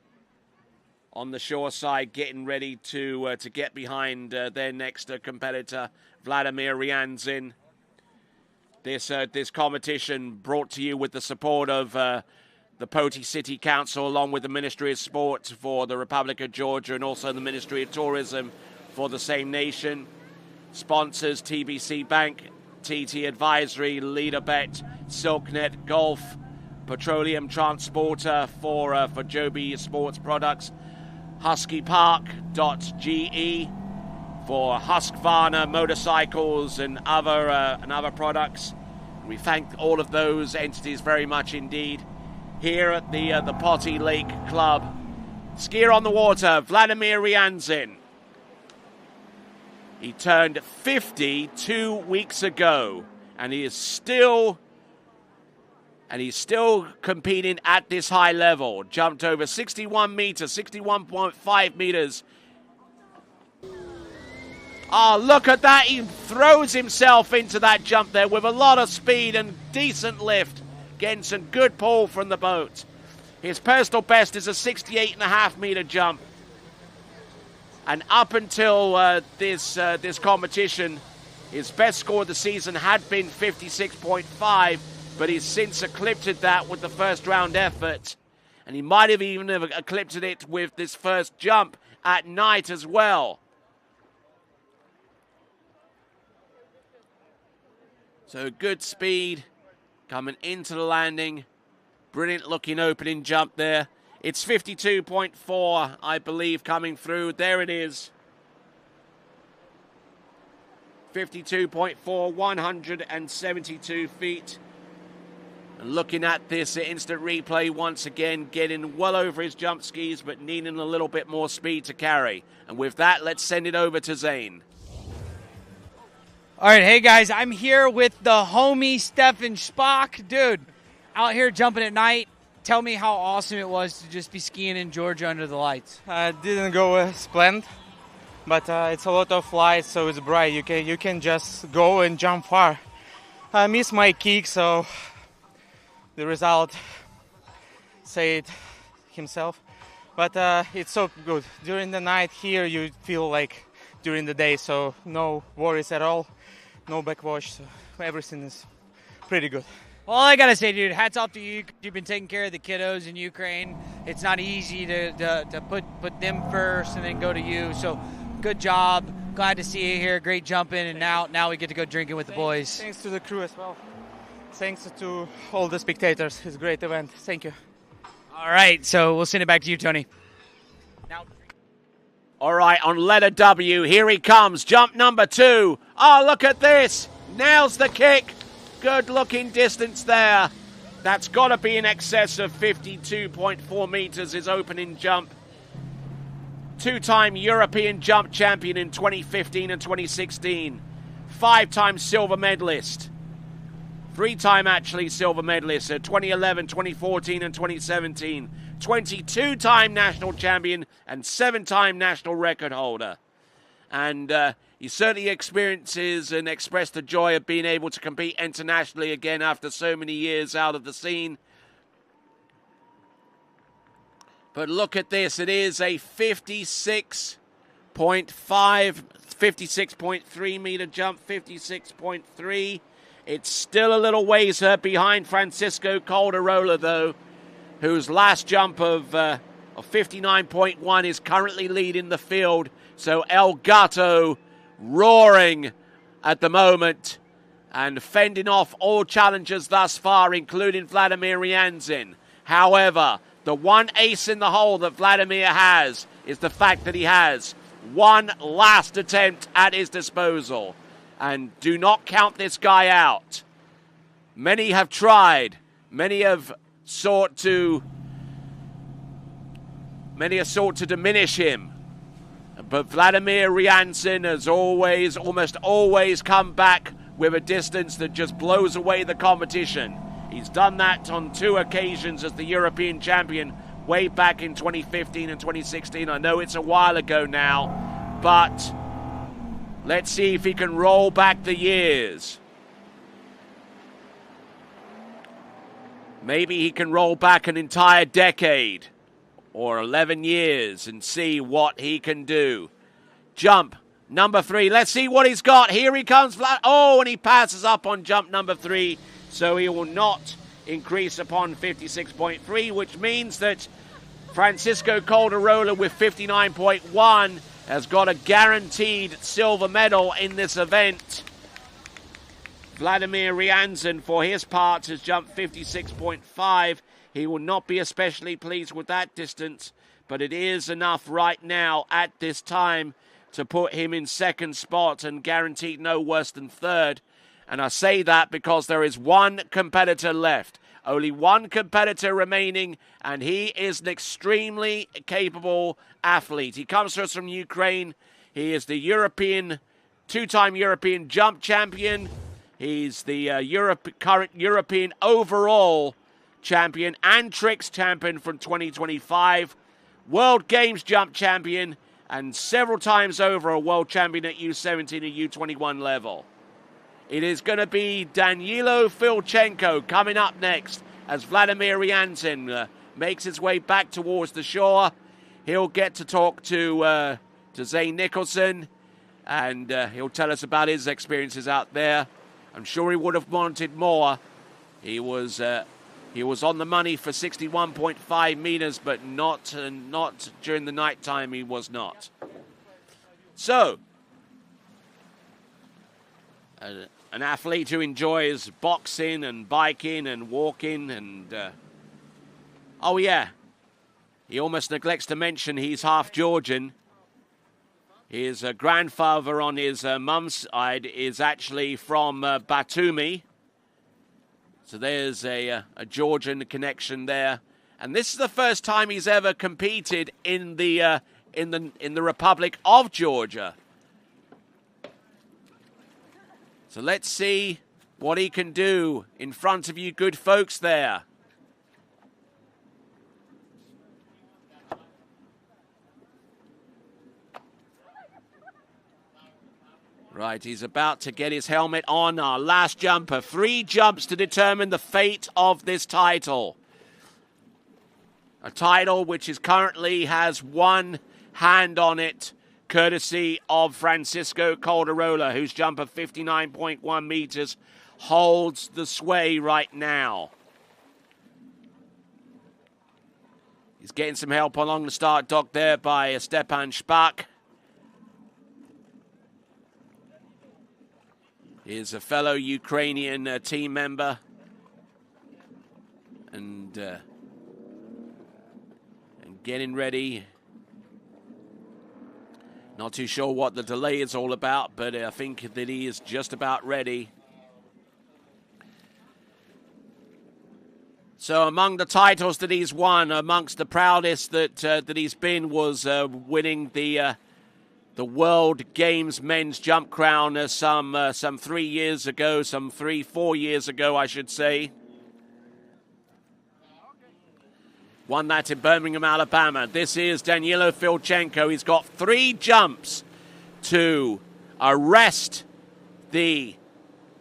on the shore side, getting ready to get behind their next competitor, Vladimir Ryanzin. This competition brought to you with the support of the Poti City Council, along with the Ministry of Sport for the Republic of Georgia, and also the Ministry of Tourism for the same nation. Sponsors: TBC Bank, TT Advisory, LeaderBet, SilkNet Golf, Petroleum Transporter for Joby Sports Products, HuskyPark.ge for Husqvarna motorcycles and other products. We thank all of those entities very much indeed. Here at the Poti Lake Club, skier on the water, Vladimir Ryanzin. He turned 50 2 weeks ago, and he's still competing at this high level. Jumped over 61 meters, 61.5 meters. Oh, look at that. He throws himself into that jump there with a lot of speed and decent lift, getting some good pull from the boat. His personal best is a 68.5 meter jump. And up until this competition, his best score of the season had been 56.5, but he's since eclipsed that with the first round effort. And he might have even eclipsed it with this first jump at night as well. So good speed coming into the landing. Brilliant looking opening jump there. It's 52.4, I believe, coming through. There it is. 52.4, 172 feet. And looking at this instant replay once again, getting well over his jump skis, but needing a little bit more speed to carry. And with that, let's send it over to Zane. All right, hey guys, I'm here with the homie Stepan Shpak. Dude, out here jumping at night. Tell me how awesome it was to just be skiing in Georgia under the lights. Didn't go as planned, but it's a lot of light, so it's bright. You can just go and jump far. I missed my kick, so the result said himself. But it's so good. During the night here, you feel like during the day, so no worries at all, no backwash, so everything is pretty good. Well, I got to say, dude, hats off to you. You've been taking care of the kiddos in Ukraine. It's not easy to put them first and then go to you. So good job. Glad to see you here. Great jumping. And now we get to go drinking with the boys. Thanks to the crew as well. Thanks to all the spectators. It's a great event. Thank you. All right. So we'll send it back to you, Tony. Now. All right, on letter W, here he comes. Jump number 2. Oh, look at this. Nails the kick. Good looking distance there. That's got to be in excess of 52.4 meters, his opening jump. 2-time European jump champion in 2015 and 2016. 5-time silver medalist. 3-time actually silver medalist at 2011, 2014 and 2017. 22-time national champion and 7-time national record holder. And he certainly experiences and expressed the joy of being able to compete internationally again after so many years out of the scene. But look at this. It is a 56.3 meter jump, 56.3. It's still a little ways behind Francisco Caldarola, though, whose last jump of of 59.1 is currently leading the field. So El Gato roaring at the moment and fending off all challengers thus far, including Vladimir Ryanzin. However, the one ace in the hole that Vladimir has is the fact that he has one last attempt at his disposal. And do not count this guy out. Many have tried. Many have sought to diminish him. But Vladimir Ryanzin has almost always come back with a distance that just blows away the competition. He's done that on 2 occasions as the European champion way back in 2015 and 2016. I know it's a while ago now, but let's see if he can roll back the years. Maybe he can roll back an entire decade or 11 years and see what he can do. Jump number 3. Let's see what he's got. Here he comes. Oh, and he passes up on jump number 3. So he will not increase upon 56.3, which means that Francisco Caldarola with 59.1 has got a guaranteed silver medal in this event. Vladimir Ryanzin, for his part, has jumped 56.5. He will not be especially pleased with that distance, but it is enough right now at this time to put him in second spot and guaranteed no worse than third. And I say that because there is one competitor left. Only one competitor remaining, and he is an extremely capable athlete. He comes to us from Ukraine. He is the two-time European jump champion. He's the current European overall champion and tricks champion from 2025. World Games jump champion, and several times over a world champion at U17 and U21 level. It is going to be Danylo Filchenko coming up next as Vladimir Ryanzin makes his way back towards the shore. He'll get to talk to Zane Nicholson, and he'll tell us about his experiences out there. I'm sure he would have wanted more. He was on the money for 61.5 meters, but not during the night time. He was not. So, an athlete who enjoys boxing and biking and walking and oh yeah, he almost neglects to mention he's half Georgian. His grandfather on his mum's side is actually from Batumi. So there's a Georgian connection there. And this is the first time he's ever competed in the Republic of Georgia. So let's see what he can do in front of you good folks there. Right, he's about to get his helmet on. Our last jumper. 3 jumps to determine the fate of this title. A title which is currently has one hand on it, courtesy of Francisco Caldarola, whose jump of 59.1 meters holds the sway right now. He's getting some help along the start dock there by Stepan Shpak. Is a fellow Ukrainian team member, and getting ready. Not too sure what the delay is all about, but I think that he is just about ready. So among the titles that he's won, amongst the proudest that he's been was winning the World Games men's jump crown some 3 years ago, 4 years ago, I should say. Won that in Birmingham, Alabama. This is Danylo Filchenko. He's got 3 jumps to arrest the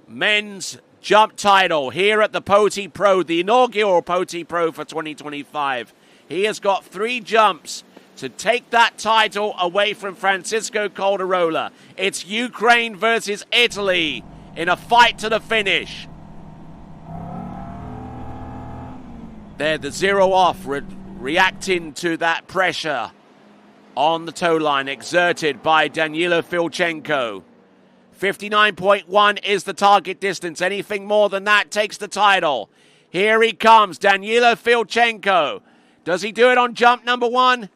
men's jump title here at the Poti Pro, the inaugural Poti Pro for 2025. He has got 3 jumps to take that title away from Francisco Caldarola. It's Ukraine versus Italy in a fight to the finish. There, the 0 off, reacting to that pressure on the toe line exerted by Danylo Filchenko. 59.1 is the target distance. Anything more than that takes the title. Here he comes, Danylo Filchenko. Does he do it on jump number 1?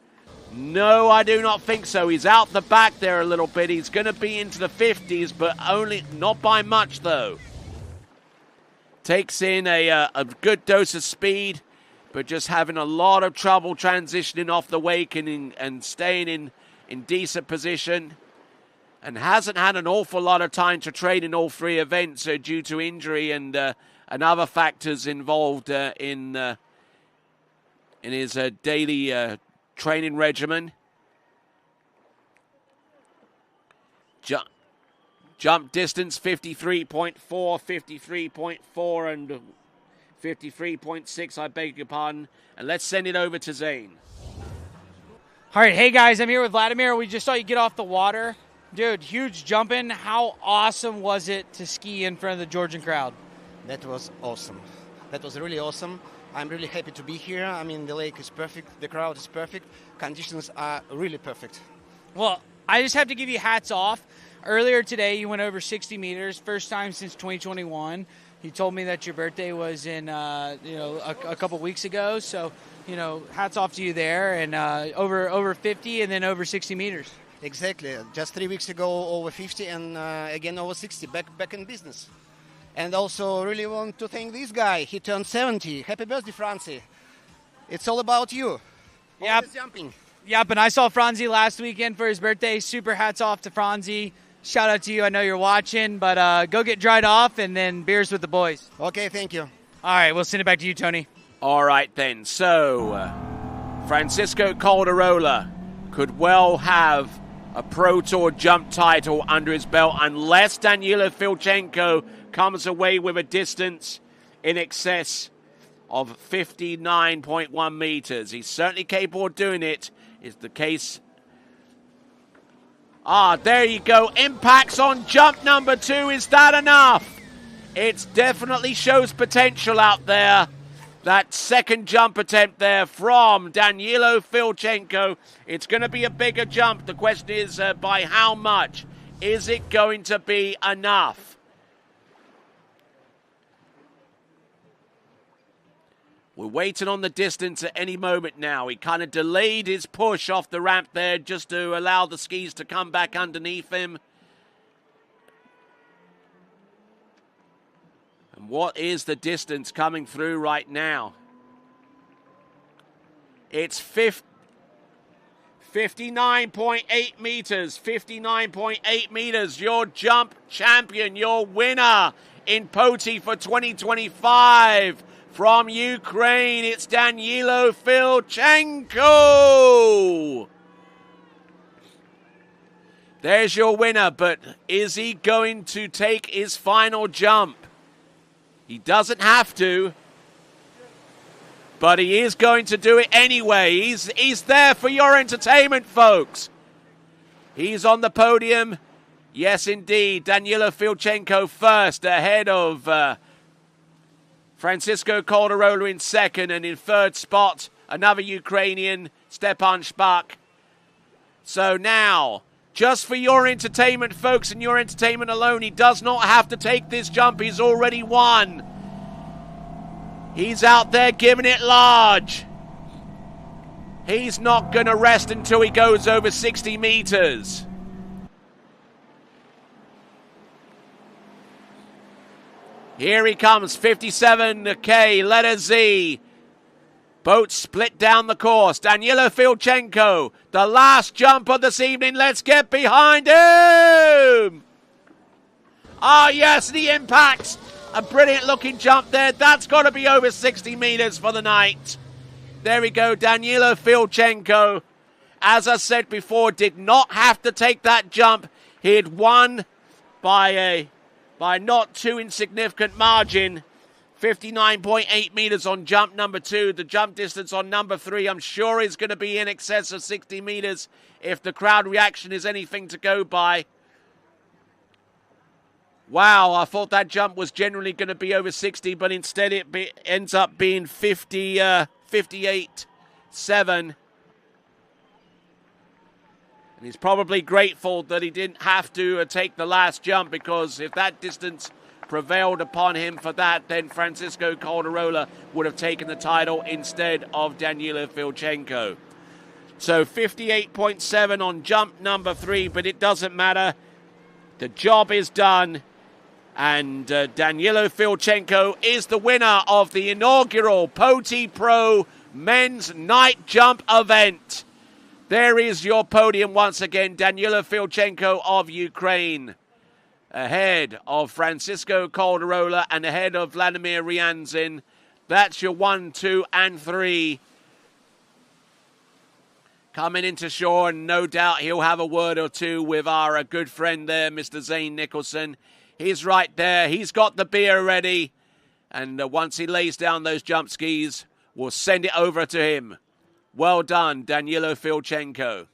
No, I do not think so. He's out the back there a little bit. He's going to be into the 50s, but only not by much, though. Takes in a good dose of speed, but just having a lot of trouble transitioning off the wake and staying in decent position. And hasn't had an awful lot of time to train in all 3 events due to injury and other factors involved in his daily training regimen. Jump distance 53.4, 53.4 and 53.6, I beg your pardon. And let's send it over to Zane. All right, hey guys, I'm here with Vladimir. We just saw you get off the water. Dude, huge jumping. How awesome was it to ski in front of the Georgian crowd? That was awesome. That was really awesome. I'm really happy to be here. I mean, the lake is perfect. The crowd is perfect. Conditions are really perfect. Well, I just have to give you hats off. Earlier today, you went over 60 meters, first time since 2021. You told me that your birthday was in, a couple weeks ago. So, hats off to you there. And over 50 and then over 60 meters. Exactly. Just 3 weeks ago, over 50 and again over 60. Back in business. And also really want to thank this guy. He turned 70. Happy birthday, Francie. It's all about you. Yep. Always jumping. Yep, and I saw Franzi last weekend for his birthday. Super hats off to Franzi. Shout out to you. I know you're watching, but go get dried off and then beers with the boys. Okay, thank you. All right, we'll send it back to you, Tony. All right, then. So, Francisco Caldarola could well have a Pro Tour jump title under his belt unless Danylo Filchenko comes away with a distance in excess of 59.1 meters. He's certainly capable of doing it. Is the case. There you go. Impacts on jump number 2. Is that enough? It definitely shows potential out there. That second jump attempt there from Danylo Filchenko. It's going to be a bigger jump. The question is by how much? Is it going to be enough? We're waiting on the distance at any moment now. He kind of delayed his push off the ramp there just to allow the skis to come back underneath him. And what is the distance coming through right now? It's 59.8 meters. 59.8 meters. Your jump champion, your winner in Poti for 2025. From Ukraine, it's Danylo Filchenko. There's your winner, but is he going to take his final jump? He doesn't have to, but he is going to do it anyway. He's there for your entertainment, folks. He's on the podium. Yes, indeed. Danylo Filchenko first, ahead of Francisco Caldarola in second, and in third spot, another Ukrainian, Stepan Shpak. So now, just for your entertainment, folks, and your entertainment alone, he does not have to take this jump. He's already won. He's out there giving it large. He's not going to rest until he goes over 60 meters. Here he comes, 57K, letter Z. Boat split down the course. Danylo Filchenko, the last jump of this evening. Let's get behind him. Yes, the impact. A brilliant looking jump there. That's got to be over 60 meters for the night. There we go, Danylo Filchenko. As I said before, did not have to take that jump. He had won by not too insignificant margin. 59.8 meters on jump number 2. The jump distance on number 3, I'm sure, is going to be in excess of 60 meters if the crowd reaction is anything to go by. Wow, I thought that jump was generally going to be over 60, but instead it ends up being 58 And he's probably grateful that he didn't have to take the last jump, because if that distance prevailed upon him for that, then Francisco Caldarola would have taken the title instead of Danylo Filchenko. So 58.7 on jump number 3, but it doesn't matter. The job is done. And Danylo Filchenko is the winner of the inaugural Poti Pro Men's Night Jump event. There is your podium once again. Danylo Filchenko of Ukraine, ahead of Francisco Caldarola and ahead of Vladimir Ryanzin. That's your 1, 2, and 3. Coming into shore, and no doubt he'll have a word or two with our good friend there, Mr. Zane Nicholson. He's right there. He's got the beer ready. And once he lays down those jump skis, we'll send it over to him. Well done, Danylo Filchenko.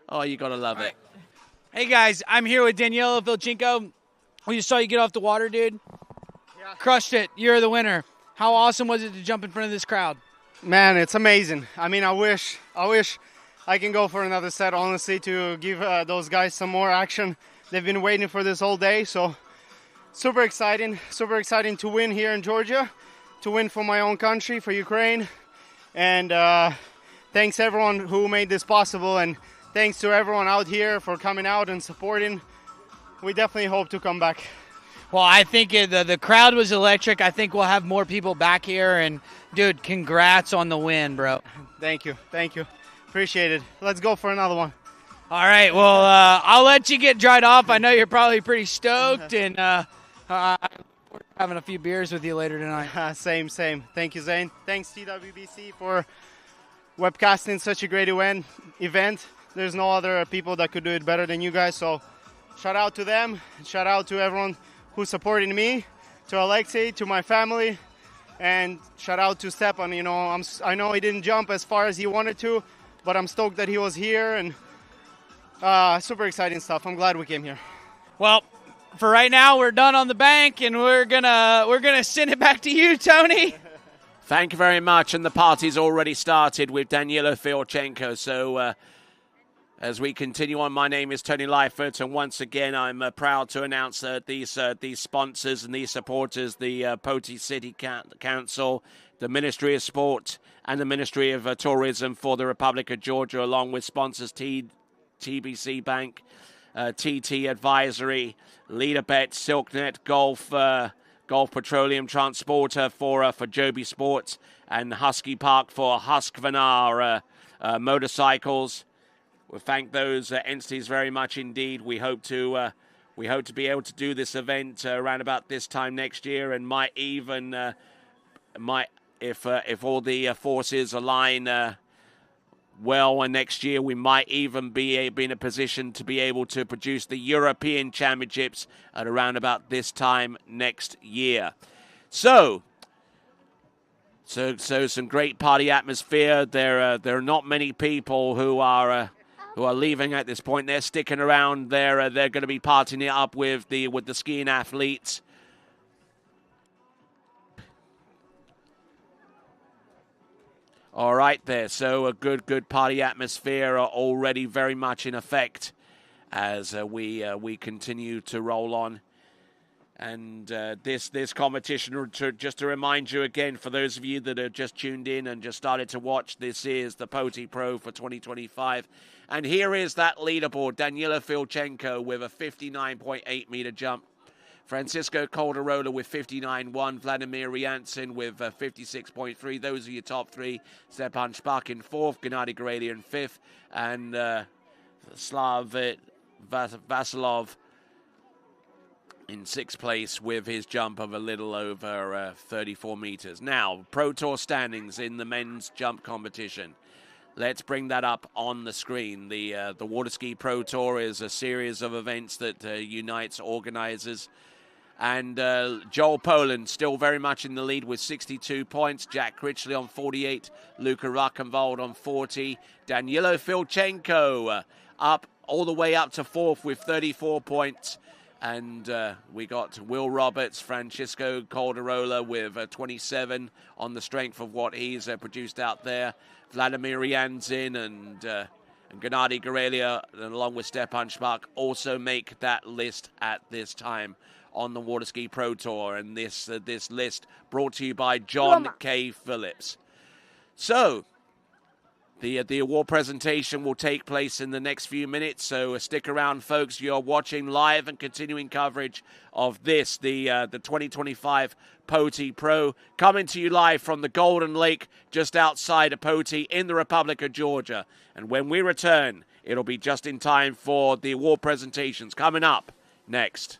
Oh, you got to love it. Hey, guys, I'm here with Danylo Filchenko. We just saw you get off the water, dude. Yeah. Crushed it. You're the winner. How awesome was it to jump in front of this crowd? Man, it's amazing. I mean, I wish I can go for another set, honestly, to give those guys some more action. They've been waiting for this all day, so super exciting to win here in Georgia, to win for my own country, for Ukraine. And thanks everyone who made this possible, and thanks to everyone out here for coming out and supporting. We definitely hope to come back. Well, I think the crowd was electric. I think we'll have more people back here. And, dude, congrats on the win, bro. Thank you. Appreciate it. Let's go for another one. All right, well, I'll let you get dried off. I know you're probably pretty stoked, and we're having a few beers with you later tonight. Same. Thank you, Zane. Thanks, TWBC, for webcasting such a great event. There's no other people that could do it better than you guys, so shout out to them. Shout out to everyone who's supporting me, to Alexei, to my family, and shout out to Stepan. You know, I know he didn't jump as far as he wanted to, but I'm stoked that he was here, and super exciting stuff. I'm glad we came here. Well, for right now, we're done on the bank, and we're gonna send it back to you, Tony. Thank you very much, and the party's already started with Danylo Filchenko. So as we continue on, my name is Tony Leifert, and once again, I'm proud to announce that these sponsors and these supporters, the Poti City Council, the Ministry of Sport, and the Ministry of Tourism for the Republic of Georgia, along with sponsors TBC Bank, TT Advisory, LeaderBet, SilkNet, Gulf Petroleum Transporter for Joby Sports, and Husky Park for Husqvarna motorcycles. We thank those entities very much indeed. We hope to be able to do this event around about this time next year, and might even if all the forces align well, and next year we might even be in a position to be able to produce the European Championships at around about this time next year. So some great party atmosphere. There are not many people who are leaving at this point. They're sticking around. They're going to be partying it up with the skiing athletes. All right there. So a good party atmosphere already very much in effect as we continue to roll on. And this competition, just to remind you again, for those of you that have just tuned in and just started to watch, this is the Poti Pro for 2025. And here is that leaderboard. Danylo Filchenko with a 59.8-meter jump. Francisco Caldarola with 59.1. Vladimir Ryanzin with 56.3. Those are your top three. Stepan Shpak in fourth. Gennady Guralia in fifth. And Slava Vlasov in sixth place with his jump of a little over 34 meters. Now, Pro Tour standings in the men's jump competition. Let's bring that up on the screen. The Water Ski Pro Tour is a series of events that unites organizers. And Joel Poland still very much in the lead with 62 points. Jack Critchley on 48. Luca Ruckenwald on 40. Danylo Filchenko up all the way up to fourth with 34 points. And we got Will Roberts, Francisco Caldarola with 27 on the strength of what he's produced out there. Vladimir Ryanzin and Gennady Guralia, and along with Stepan Shpak, also make that list at this time on the Water Ski Pro Tour. And this list brought to you by John K. Phillips. So the award presentation will take place in the next few minutes, so stick around, folks. You're watching live and continuing coverage of this, the 2025 Poti Pro, coming to you live from the Golden Lake just outside of Poti in the Republic of Georgia. And when we return, it'll be just in time for the award presentations coming up next.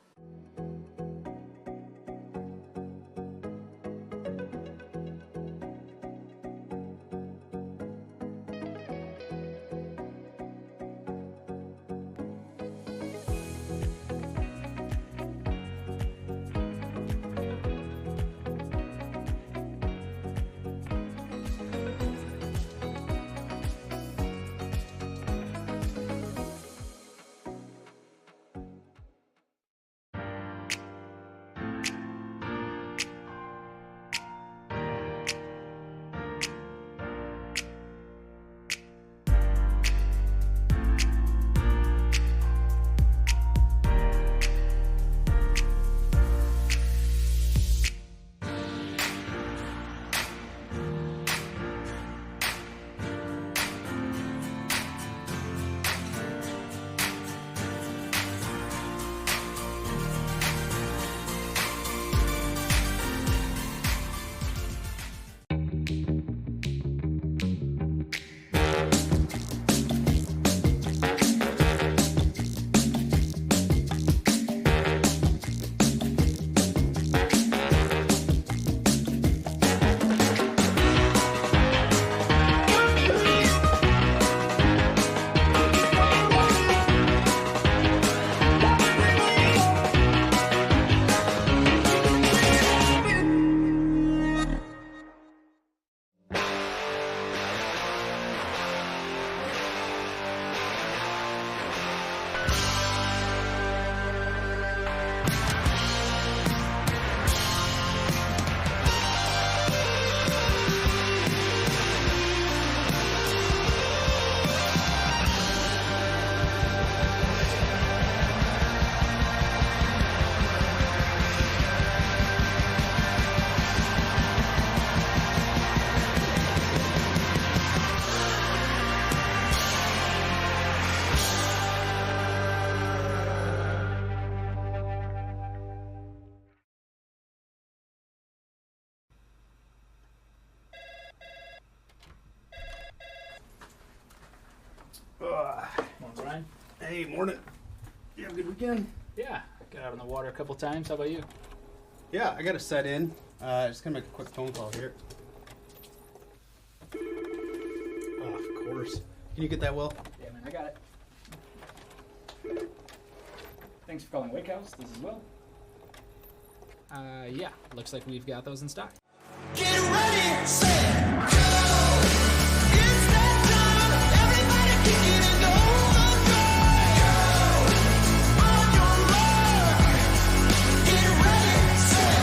Morning, Brian. Hey, morning. You have a good weekend? Yeah, got out on the water a couple times. How about you? Yeah, I got to set in. Just gonna make a quick phone call here. Oh, of course. Can you get that, Will? Yeah, man, I got it. Thanks for calling Wake House. This is Will. Yeah, looks like we've got those in stock. Get ready, set, go! It's that time! Everybody kick it and go! Go! On your mark! Get ready, set,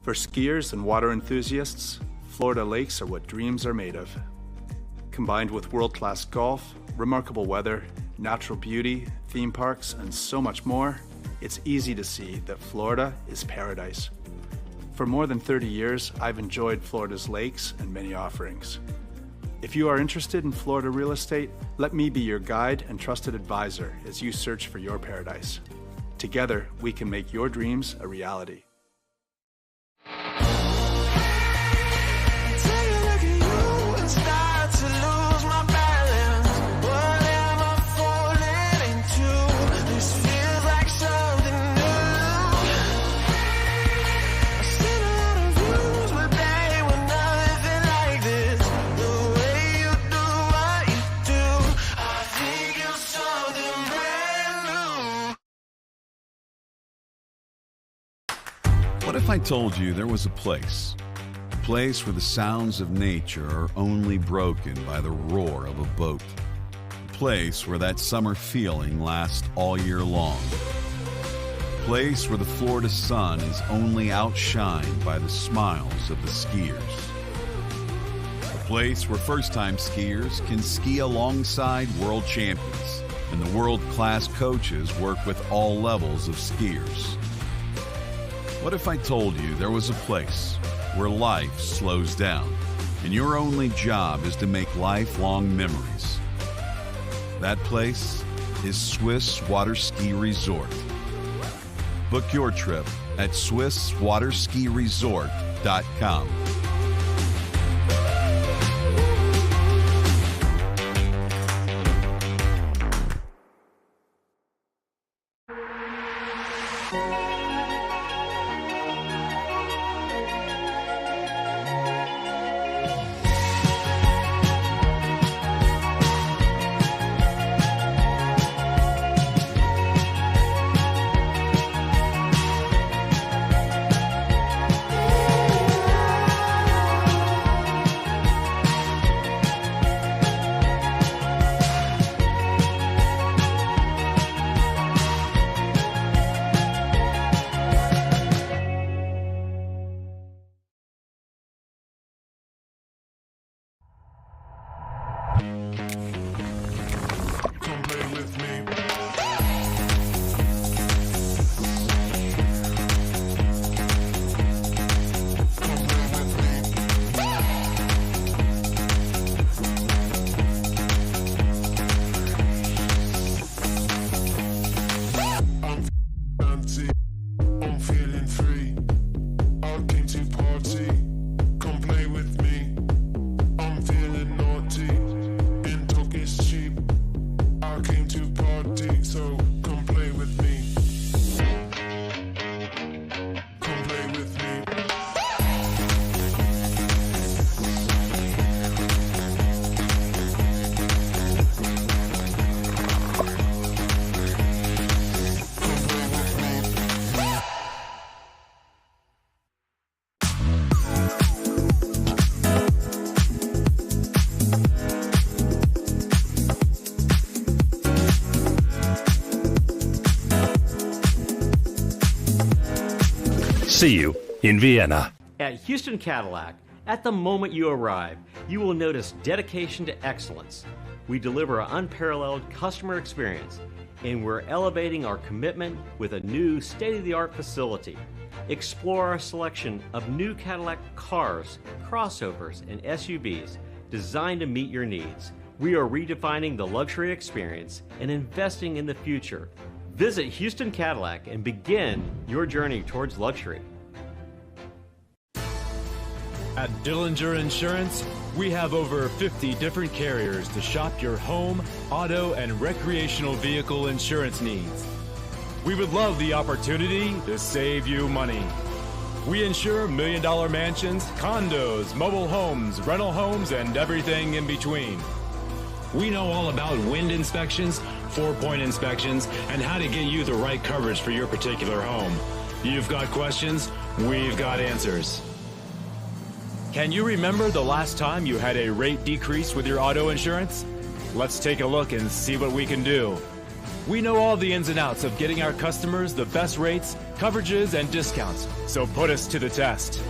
For skiers and water enthusiasts, Florida lakes are what dreams are made of. Combined with world-class golf, remarkable weather, natural beauty, theme parks, and so much more, it's easy to see that Florida is paradise. For more than 30 years, I've enjoyed Florida's lakes and many offerings. If you are interested in Florida real estate, let me be your guide and trusted advisor as you search for your paradise. Together, we can make your dreams a reality. if I told you there was a place where the sounds of nature are only broken by the roar of a boat? A place where that summer feeling lasts all year long? A place where the Florida sun is only outshined by the smiles of the skiers? A place where first-time skiers can ski alongside world champions and the world-class coaches work with all levels of skiers? What if I told you there was a place where life slows down and your only job is to make lifelong memories? That place is Swiss Water Ski Resort. Book your trip at SwissWaterSkiResort.com. See you in Vienna. At Houston Cadillac, at the moment you arrive, you will notice dedication to excellence. We deliver an unparalleled customer experience, and we're elevating our commitment with a new state-of-the-art facility. Explore our selection of new Cadillac cars, crossovers, and SUVs designed to meet your needs. We are redefining the luxury experience and investing in the future. Visit Houston Cadillac and begin your journey towards luxury. At Dillinger Insurance, we have over 50 different carriers to shop your home, auto, and recreational vehicle insurance needs. We would love the opportunity to save you money. We insure million-dollar mansions, condos, mobile homes, rental homes, and everything in between. We know all about wind inspections, 4-point inspections, and how to get you the right coverage for your particular home. You've got questions, we've got answers. Can you remember the last time you had a rate decrease with your auto insurance? Let's take a look and see what we can do. We know all the ins and outs of getting our customers the best rates, coverages, and discounts, so put us to the test.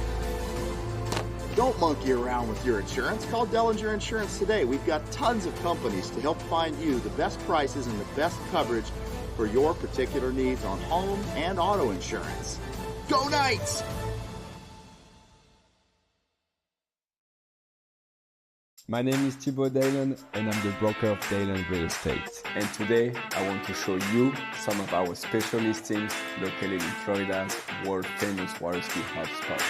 Don't monkey around with your insurance. Call Dillinger Insurance today. We've got tons of companies to help find you the best prices and the best coverage for your particular needs on home and auto insurance. Go Knights! My name is Thibaut Dalen and I'm the broker of Dalen Real Estate. And today I want to show you some of our special listings located in Florida's world famous water ski hotspots.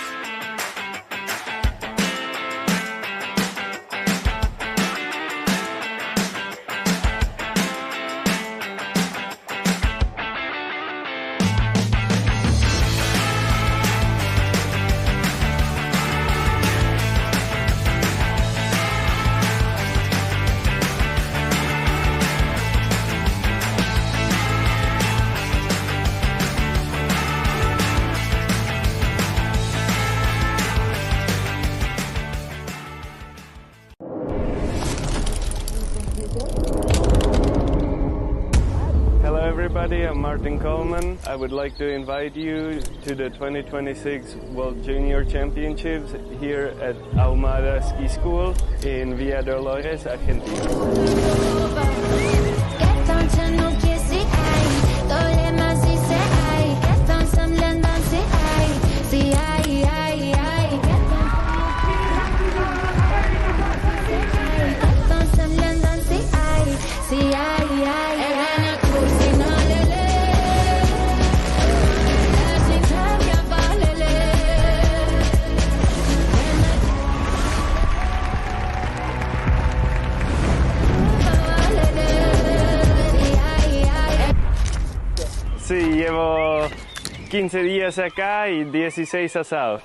everybody. I'm Martin Coleman. I would like to invite you to the 2026 World Junior Championships here at Ahumada Ski School in Villa Dolores, Argentina. Sí, llevo 15 días acá y 16 asados.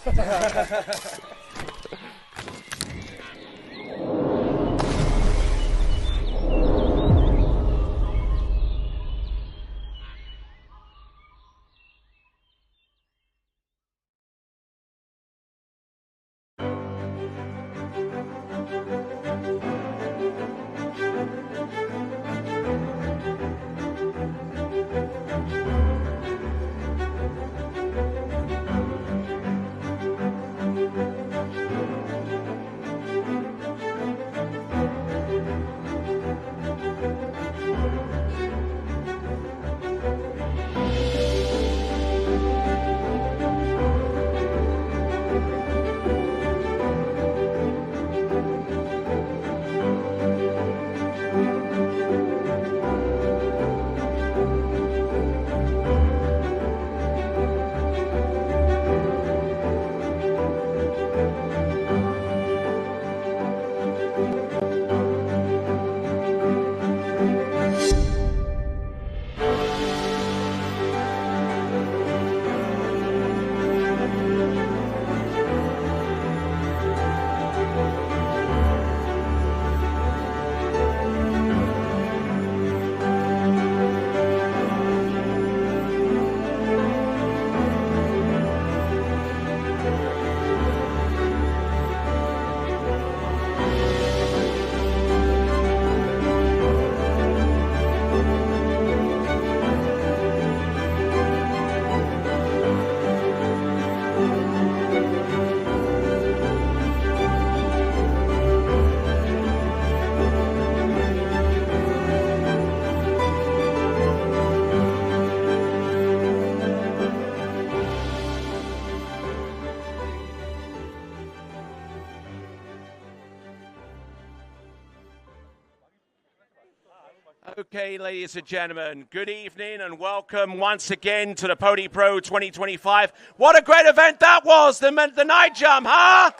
Okay, ladies and gentlemen, good evening and welcome once again to the Poti Pro 2025. What a great event that was, the night jump, huh?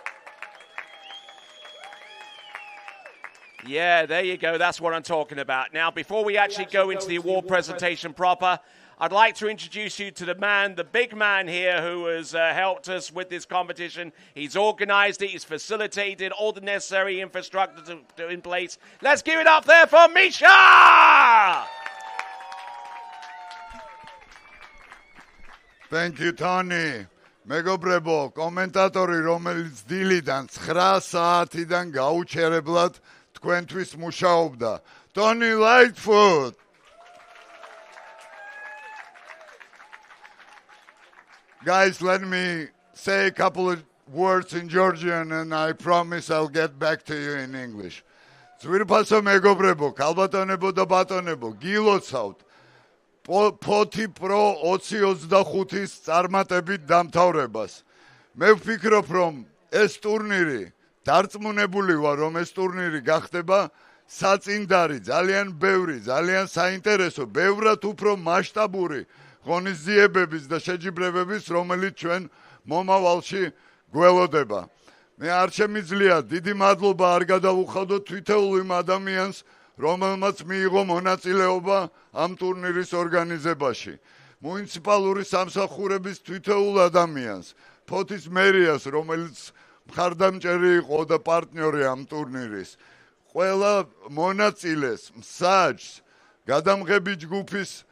Yeah, there you go. That's what I'm talking about. Now, before we actually go into the award presentation proper, I'd like to introduce you to the man, the big man here who has helped us with this competition. He's organized it. He's facilitated all the necessary infrastructure in place. Let's give it up there for Misha! Thank you, Tony. მეგობრებო, კომენტატორი, რომელიც დილიდან 9 საათიდან გაუჩერებლად თქვენთვის მუშაობდა. Tony Lightfoot. Guys, let me say a couple of words in Georgian and I promise I'll get back to you in English. Zvირფასო მეგობრებო, ქალბატონებო და ბატონებო, გილოცავთ Poti Pro 2025-ის წარმატებით დამთავრებას. მე ვფიქრობ, რომ ეს ტურნირი დარწმუნებული ვარ, რომ ეს ტურნირი გახდება საწინდარი, ძალიან ბევრი, ძალიან საინტერესო, ბევრად უფრო მასშტაბური ღონისძიებების და შეჯიბრებების, რომელიც ჩვენ მომავალში გველოდება. მე არ შემიძლია დიდი მადლობა არ გადავუხადოთ თითოეულ იმ ადამიანს, რომელმაც მიიღო მონაწილეობა ამ ტურნირის ორგანიზებაში. მუნიციპალური სამსახურების თითოეულ ადამიანს, ფოთის მერიას, რომელიც მხარდამჭერი იყო და პარტნიორი ამ ტურნირის, ყველა მონაწილეს, მსაჯს, გადამღები ჯგუფის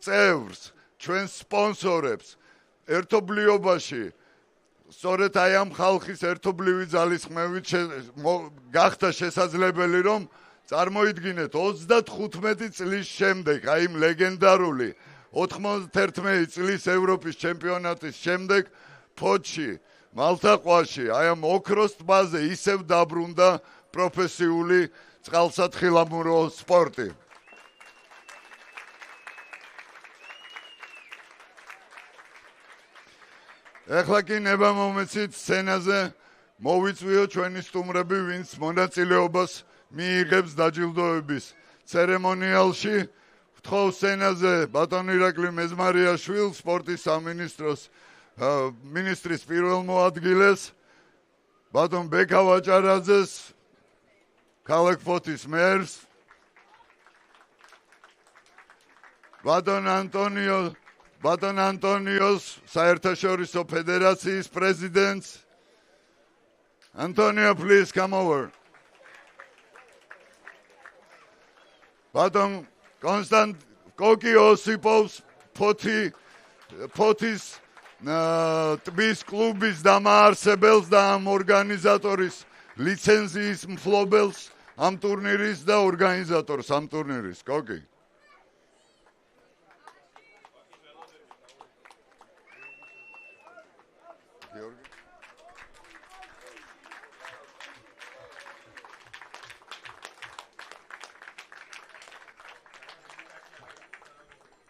წევრს, ჩვენ სპონსორებს, ერთობლიობაში, სწორედ აი ამ ხალხის ერთობლივი ძალისხმევით გახდა შესაძლებელი, რომ წარმოიდგინეთ 35 წლის შემდეგ, აი იმ ლეგენდარული 91 წლის ევროპის ჩემპიონატის შემდეგ ფოთში, მალთაყვაში, აი ამ ოქროს ტბაზე ისევ დაბრუნდა პროფესიული წყალსათხილამურო სპორტი. ეხლა კი ნება მომეცით სცენაზე მოვიწვიო ჩვენი სტუმრები, ვინც მონაწილეობას მიიღებს დაჯილდოების ცერემონიალში. ვთხოვ სცენაზე ბატონ ირაკლი მეზმარიაშვილს, სპორტის სამინისტროს მინისტრის პირველ მოადგილეს, ბატონ ბექა ვაჭარაძეს, ქალაქ ფოთის მერს, ბატონ ანტონიოს საერთაშორისო ფედერაციის პრეზიდენტს. Antonio, please come over. ბატონ კონსტანტ კოკი ოსიპოვს ფოთის ტბის კლუბის დამაარსებელს და ამ ორგანიზატორის ლიცენზიის მფლობელს ამ ტურნირის და ორგანიზატორს ამ ტურნირის. კოკი.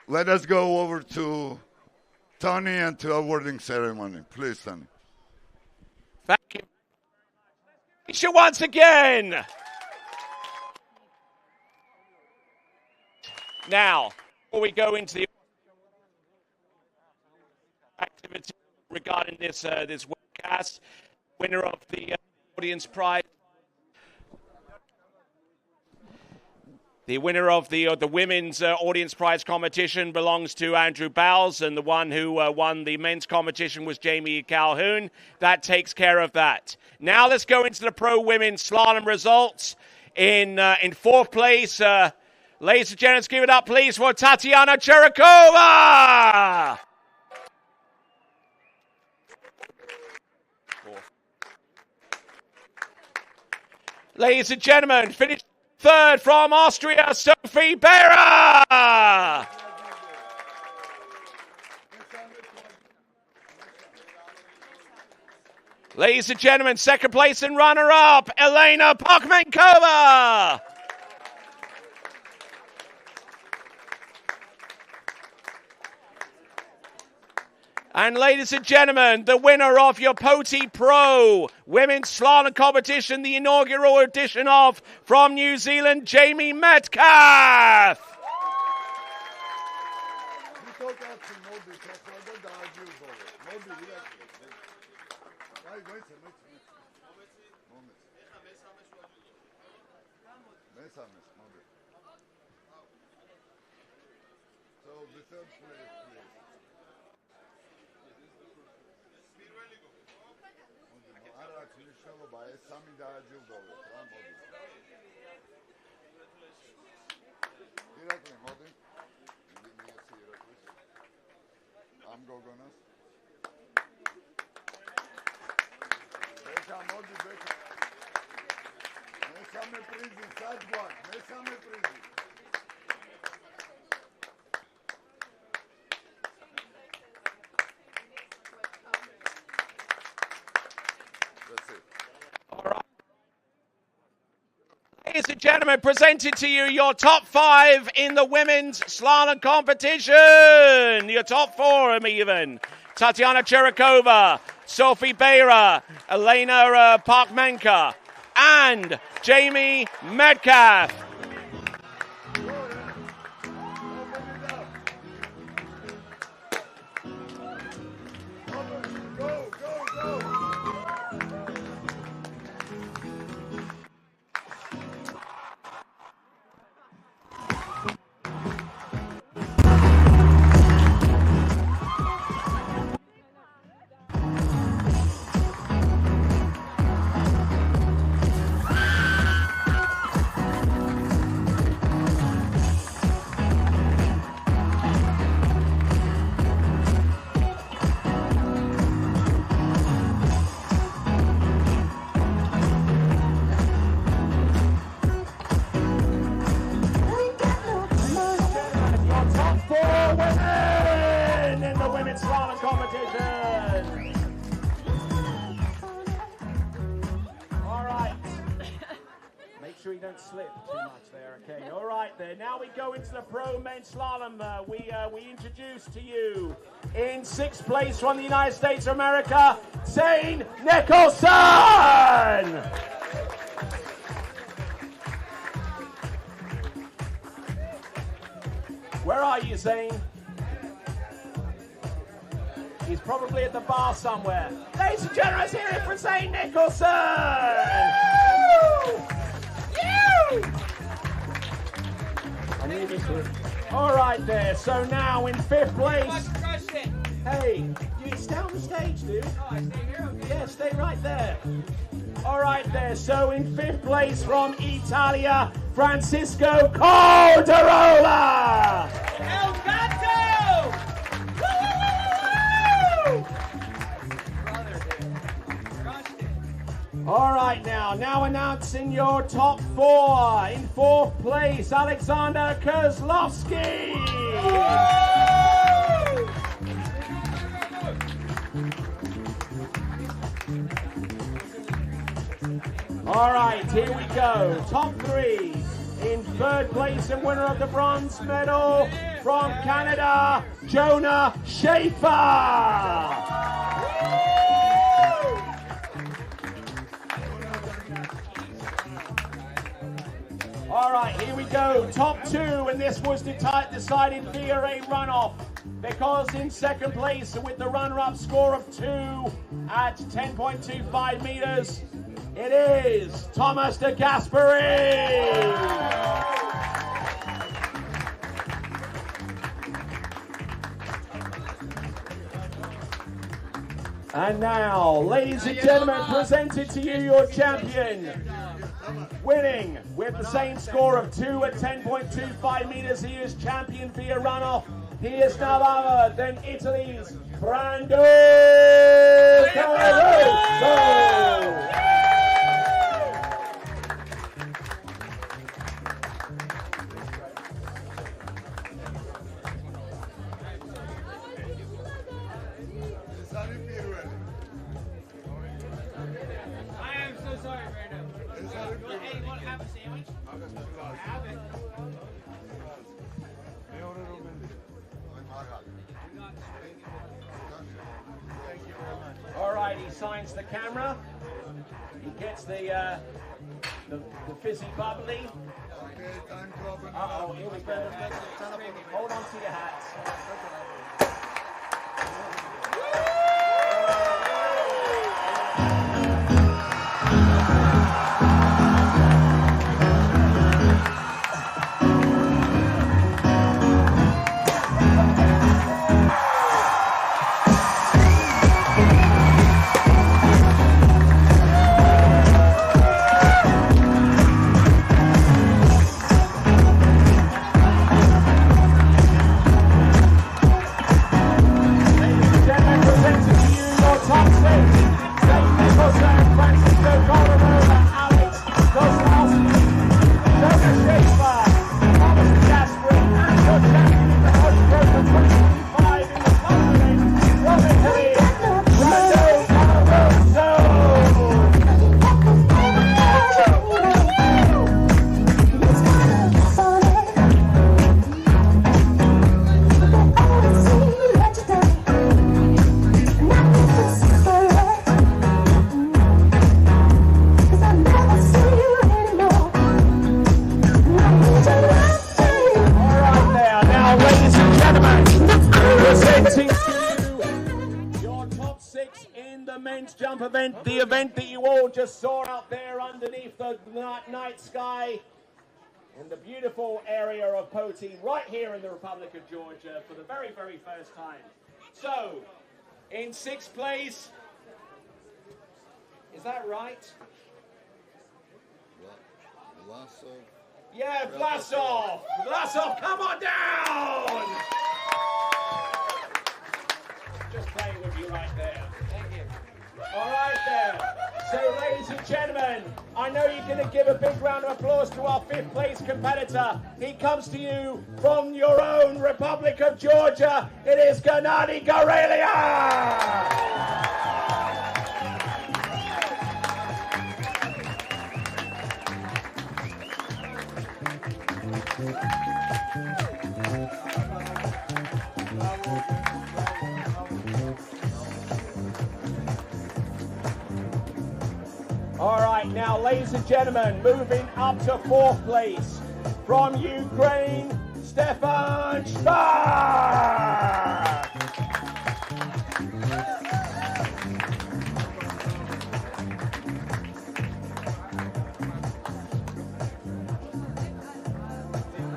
Let us go over to Tony and to awarding ceremony. Please, Tony. Thank you. Thank you once again. Now, before we go into the activity regarding this webcast, winner of the audience prize. The winner of the women's audience prize competition belongs to Andrew Bowles, and the one who won the men's competition was Jamie Calhoun. That takes care of that. Now let's go into the pro women's slalom results. In fourth place, ladies and gentlemen, give it up, please, for Tatiana Cherikova. Ladies and gentlemen, finish third from Austria, Sophie Behra. Ladies and gentlemen, second place and runner-up, Elena Pokmenkova. And ladies and gentlemen, the winner of your Poti Pro Women's Slalom Competition, the inaugural edition of from New Zealand, Jamie Metcalf. Ladies and gentlemen, presented to you your top 5 in the women's slalom competition. Your top 4 even. Tatiana Cherikova, Sophie Behra, Elena Parkmenka, and Jamie Metcalf. sure you don't slip too much there. Okay, all right there. Now we go into the pro men's slalom. We introduce to you in 6th place from the United States of America, Zane Nicholson. Where are you, Zane? He's probably at the bar somewhere. Ladies and gentlemen, let's hear it for Zane Nicholson! All right there, so now in 5th place. Hey, you stay on the stage, dude. Oh, I stay here? Okay. Yeah, stay right there. All right there, so in 5th place from Italia, Francisco Caldarola! El Gato! All right, now announcing your top 4. In 4th place, Alexander Kozlovsky. All right, here we go. Top 3. In 3rd place and winner of the bronze medal from Canada, Jonah Schaefer. All right, here we go. Top 2, and this was decided via a runoff, because in 2nd place with the runner-up score of 2 at 10.25 meters, it is Thomas De Gasperi. And now, ladies and gentlemen, presented to you your champion. Winning with the same score of 2 at 10.25 meters, he is champion via runoff. He is none other than Italy's Brando Caruso. All right, he signs the camera. He gets the fizzy bubbly. Uh-oh, here we go. Hold on to your hats. The event that you all just saw out there underneath the night sky in the beautiful area of Poti, right here in the Republic of Georgia for the very, very first time. So, in 6th place, is that right? Vlasov. Yeah, Vlasov! Vlasov, come on down! Just playing with you right there. Thank you. All right there. So, ladies and gentlemen, I know you're going to give a big round of applause to our 5th place competitor. He comes to you from your own Republic of Georgia. It is Gennady Guralia! All right, now, ladies and gentlemen, moving up to fourth place from Ukraine, Stepan Shpak.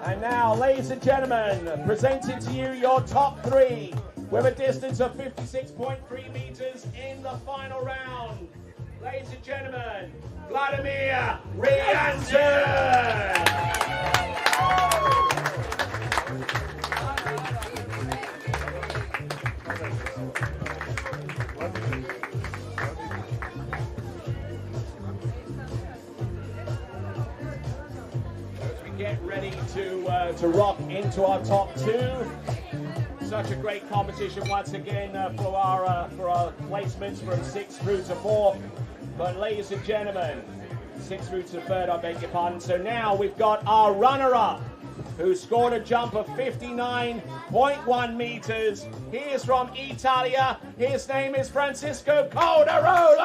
And now, ladies and gentlemen, presenting to you your top three with a distance of 56.3 meters in the final round. Ladies and gentlemen, Vladimir Ryanzin. As we get ready to rock into our top two. Such a great competition once again for our placements from 6th through to 4th. But ladies and gentlemen, 6th through to 3rd, I beg your pardon. So now we've got our runner-up, who scored a jump of 59.1 meters. He is from Italia. His name is Francisco Caldarola.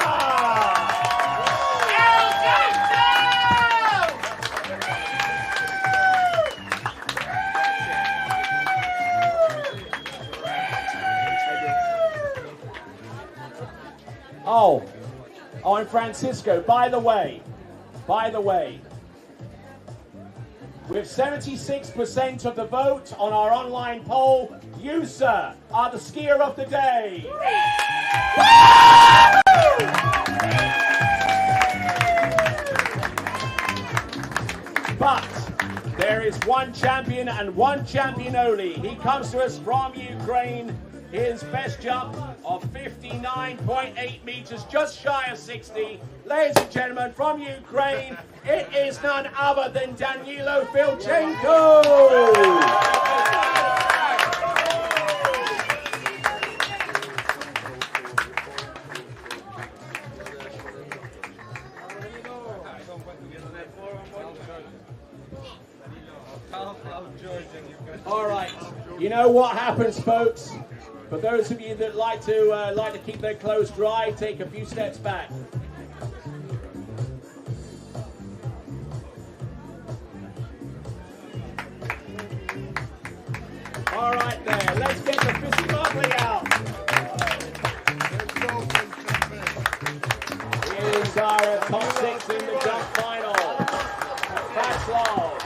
Oh, and Francisco, by the way, with 76% of the vote on our online poll, you, sir, are the skier of the day. But there is one champion and one champion only. He comes to us from Ukraine. His best jump of 59.8 meters, just shy of 60. Ladies and gentlemen, from Ukraine, it is none other than Danylo Filchenko. All right, you know what happens, folks? For those of you that like to keep their clothes dry, take a few steps back. All right, there. Let's get the fizzy bubbly out. Here's our top 6 in the jump final. Vlasov.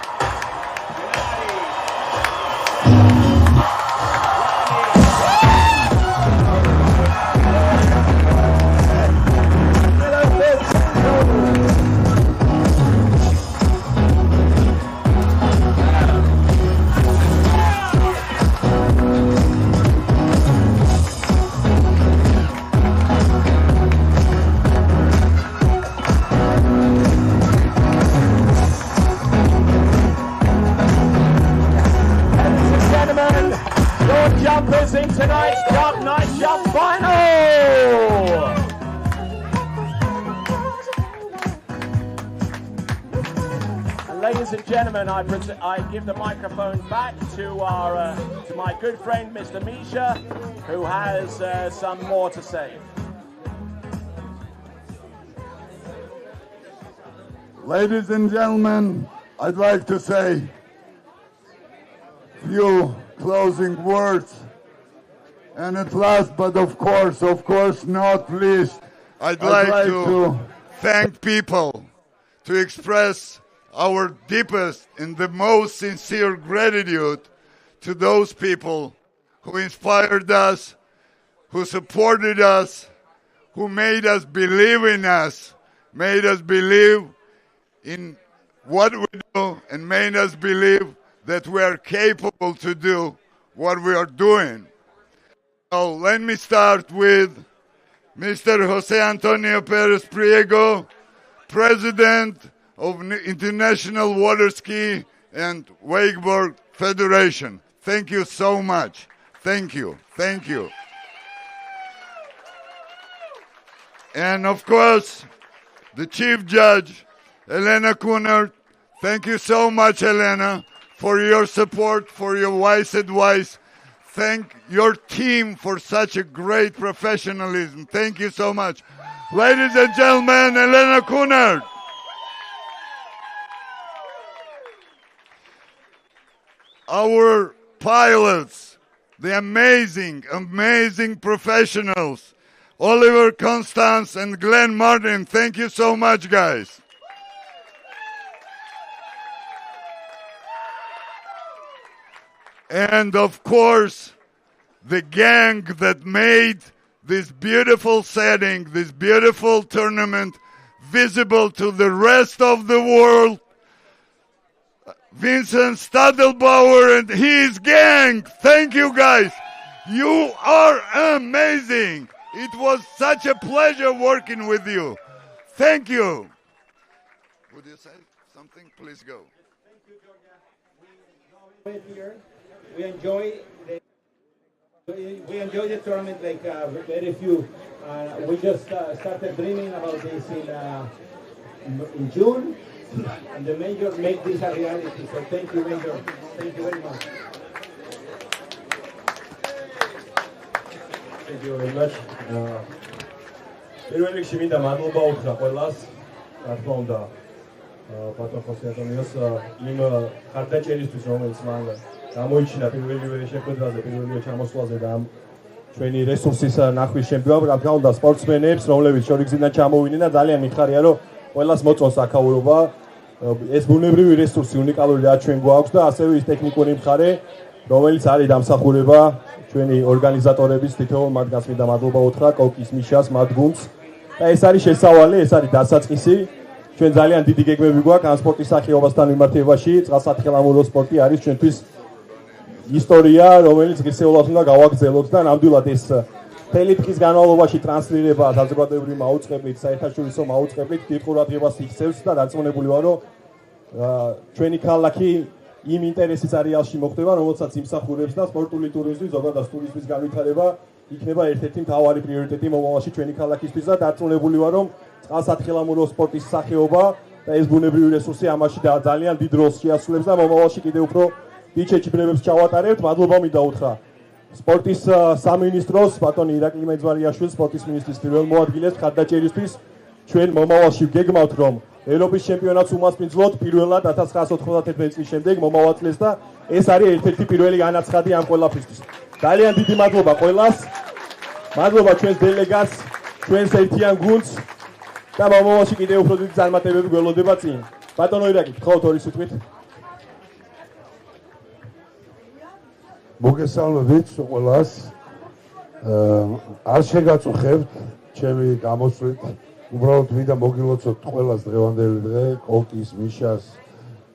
Jumpers in tonight's night jump final. And ladies and gentlemen, I give the microphone back to my good friend Mr. Misha, who has some more to say. Ladies and gentlemen, I'd like to say a few closing words. And at last, but of course not least, I'd like to thank people, to express our deepest and the most sincere gratitude to those people who inspired us, who supported us, who made us believe in us, made us believe in what we do, and made us believe that we are capable to do what we are doing. So let me start with Mr. Jose Antonio Perez Priego, President of International Water Ski and Wakeboard Federation. Thank you so much. Thank you. Thank you. And of course, the Chief Judge, Elena Kunert. Thank you so much, Elena, for your support, for your wise advice. Thank your team for such a great professionalism. Thank you so much. Ladies and gentlemen, Elena Kunert. Our pilots, the amazing, amazing professionals, Oliver Constance and Glenn Martin. Thank you so much, guys. And of course, the gang that made this beautiful setting, this beautiful tournament visible to the rest of the world. Vincent Stadelbauer and his gang. Thank you, guys. You are amazing. It was such a pleasure working with you. Thank you. Would you say something? Please go. We enjoy the tournament like very few. We just started dreaming about this in June, and the Major made this a reality. So thank you, Major. Thank you very much. Thank you very much. პირველ რიგში მინდა მადლობა უთხრა ყველას, რა თქმა უნდა, ბატონ ხოსე ატომიოს იმ ხარდაჭერისთვის, რომელიც მან გამოიჩინა პირველივე შეხვედრაზე, პირველივე ჩამოსვლაზე და ამ ჩვენი რესურსის ნახვის შემდგომ, რა თქმა უნდა, სპორტსმენებს, რომლებიც შორიგზიდან ჩამოვიდნენ და ძალიან მიხარია, რომ ყველას მოწონს აქაურობა. ეს ბუნებრივი რესურსი უნიკალური რაც ჩვენ გვაქვს და ასევე ის ტექნიკური მხარე, რომელიც არის დამსახურება ჩვენი ორგანიზატორების თითოეულ მათგანს მინდა მადლობა უთხრა, კოკის, მიშას, მათ გუნდს. და ეს არის შესავალი, ეს არის დასაწყისი. ჩვენ ძალიან დიდი გეგმები გვაქვს ამ სპორტის სახეობასთან მიმართებაში. წყალსათხილამურო სპორტი არის ჩვენთვის ისტორია, რომელიც ღირსეულად უნდა გავაგრძელოთ და ნამდვილად ეს მთელი დღის განმავლობაში ტრანსლირება საზოგადოებრივი მაუწყებლით, საერთაშორისო მაუწყებლით დიდ ყურადღებას იქცევს და დარწმუნებული ვარ, რომ ჩვენი ქალაქი იმ ინტერესის არეალში მოხდება, რომელსაც იმსახურებს და სპორტული ტურიზმი, ზოგადად ტურიზმის განვითარება იქნება ერთ-ერთი მთავარი პრიორიტეტი მომავალში ჩვენი ქალაქისთვის და დარწმუნებული ვარ, რომ წყალსათხილამურო სპორტის სახეობა და ეს ბუნებრივი რესურსი ამაში ძალიან დიდ როლს შეასრულებს და მომავალში კიდევ უფრო დიდ შეჯიბრებებს ჩავატარებთ. მადლობა მინდა უთხრა სპორტის სამინისტროს, ბატონი ირაკლი მეძვარიაშვილს, სპორტის მინისტრის პირველ მოადგილეს ხარდაჭერისთვის. ჩვენ მომავალში გეგმავთ, რომ ევროპის ჩემპიონატს უმასპინძლოთ პირველად 1991 წლის შემდეგ მომავალ წელს და ეს არის ერთ-ერთი პირველი განაცხადი ამ ყველაფრისთვის. ძალიან დიდი მადლობა ყველას. მადლობა ჩვენს დელეგატს, ჩვენს ერთიან გუნდს და მომავალში კიდევ უფრო დიდი წარმატებები გველოდება წინ. ბატონო ირაკლი, გთხოვთ ორი სიტყვით. მოგესალმებით ყველას. არ შეგაწუხებთ ჩემი გამოსვლით. უბრალოდ მინდა მოგილოცოთ ყველას დღევანდელი დღე, კოკის, მიშას,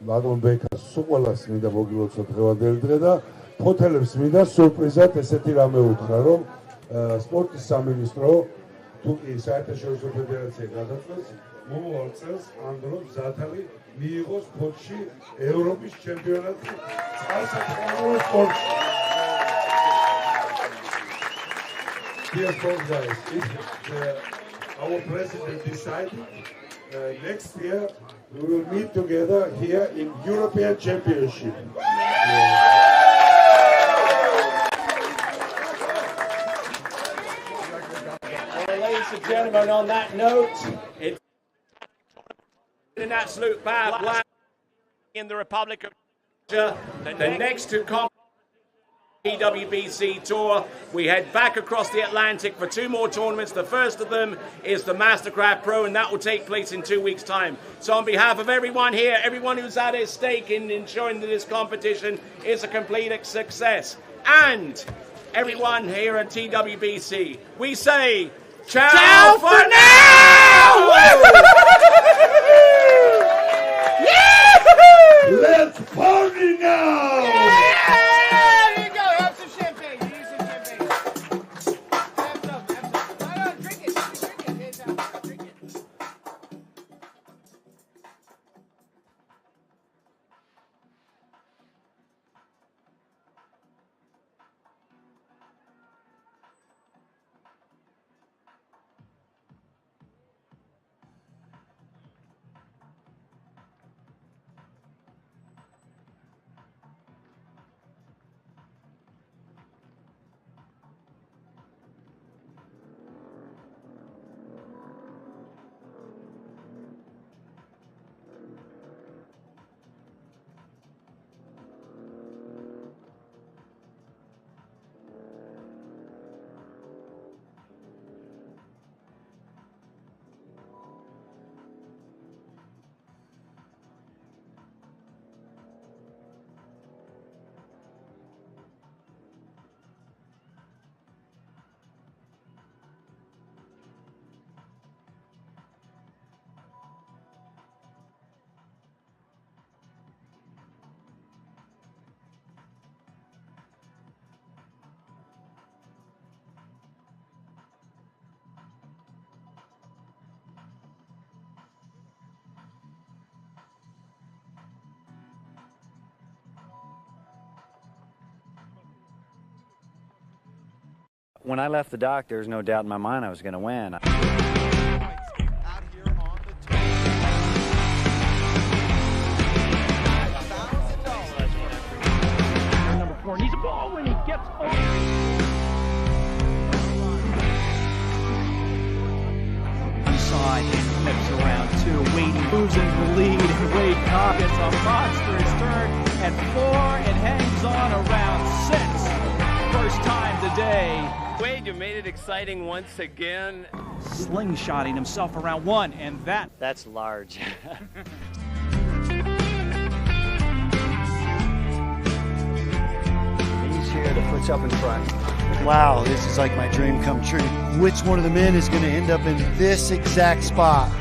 ბატონ ბეკას, სულ ყველას მინდა მოგილოცოთ დღევანდელი დღე და ფოთელებს მინდა სურპრიზად ესეთი რამე უთხრა, რომ სპორტის სამინისტრო თუ კი საერთაშორისო ფედერაცია გადაწყვეტს, მომავალ წელს ამ დროს ზათარი მიიღოს ფოთში ევროპის ჩემპიონატი წყალსათხილამურო სპორტში. Dear sport guys, our president decided next year we will meet together here in European Championship. Well, ladies and gentlemen, on that note, it's an absolute bad blast in the Republic of Georgia. The next two PWBC Tour. We head back across the Atlantic for two more tournaments. The first of them is the Mastercraft Pro, and that will take place in 2 weeks' time. So on behalf of everyone here, everyone who's had a stake in ensuring that this competition is a complete success, and everyone here at TWBC, we say, ciao for now! Let's party now! When I left the dock, there was no doubt in my mind I was going to win. Number 4 needs a ball when he gets Inside, flips around 2, Wade moves into the lead, and Wade Cobb gets a monstrous turn at 4 and hangs on around 6. First time today. Wade, you made it exciting once again. Slingshotting himself around 1, and that's large. He's here, the foot's up in front. Wow, this is like my dream come true. Which one of the men is going to end up in this exact spot?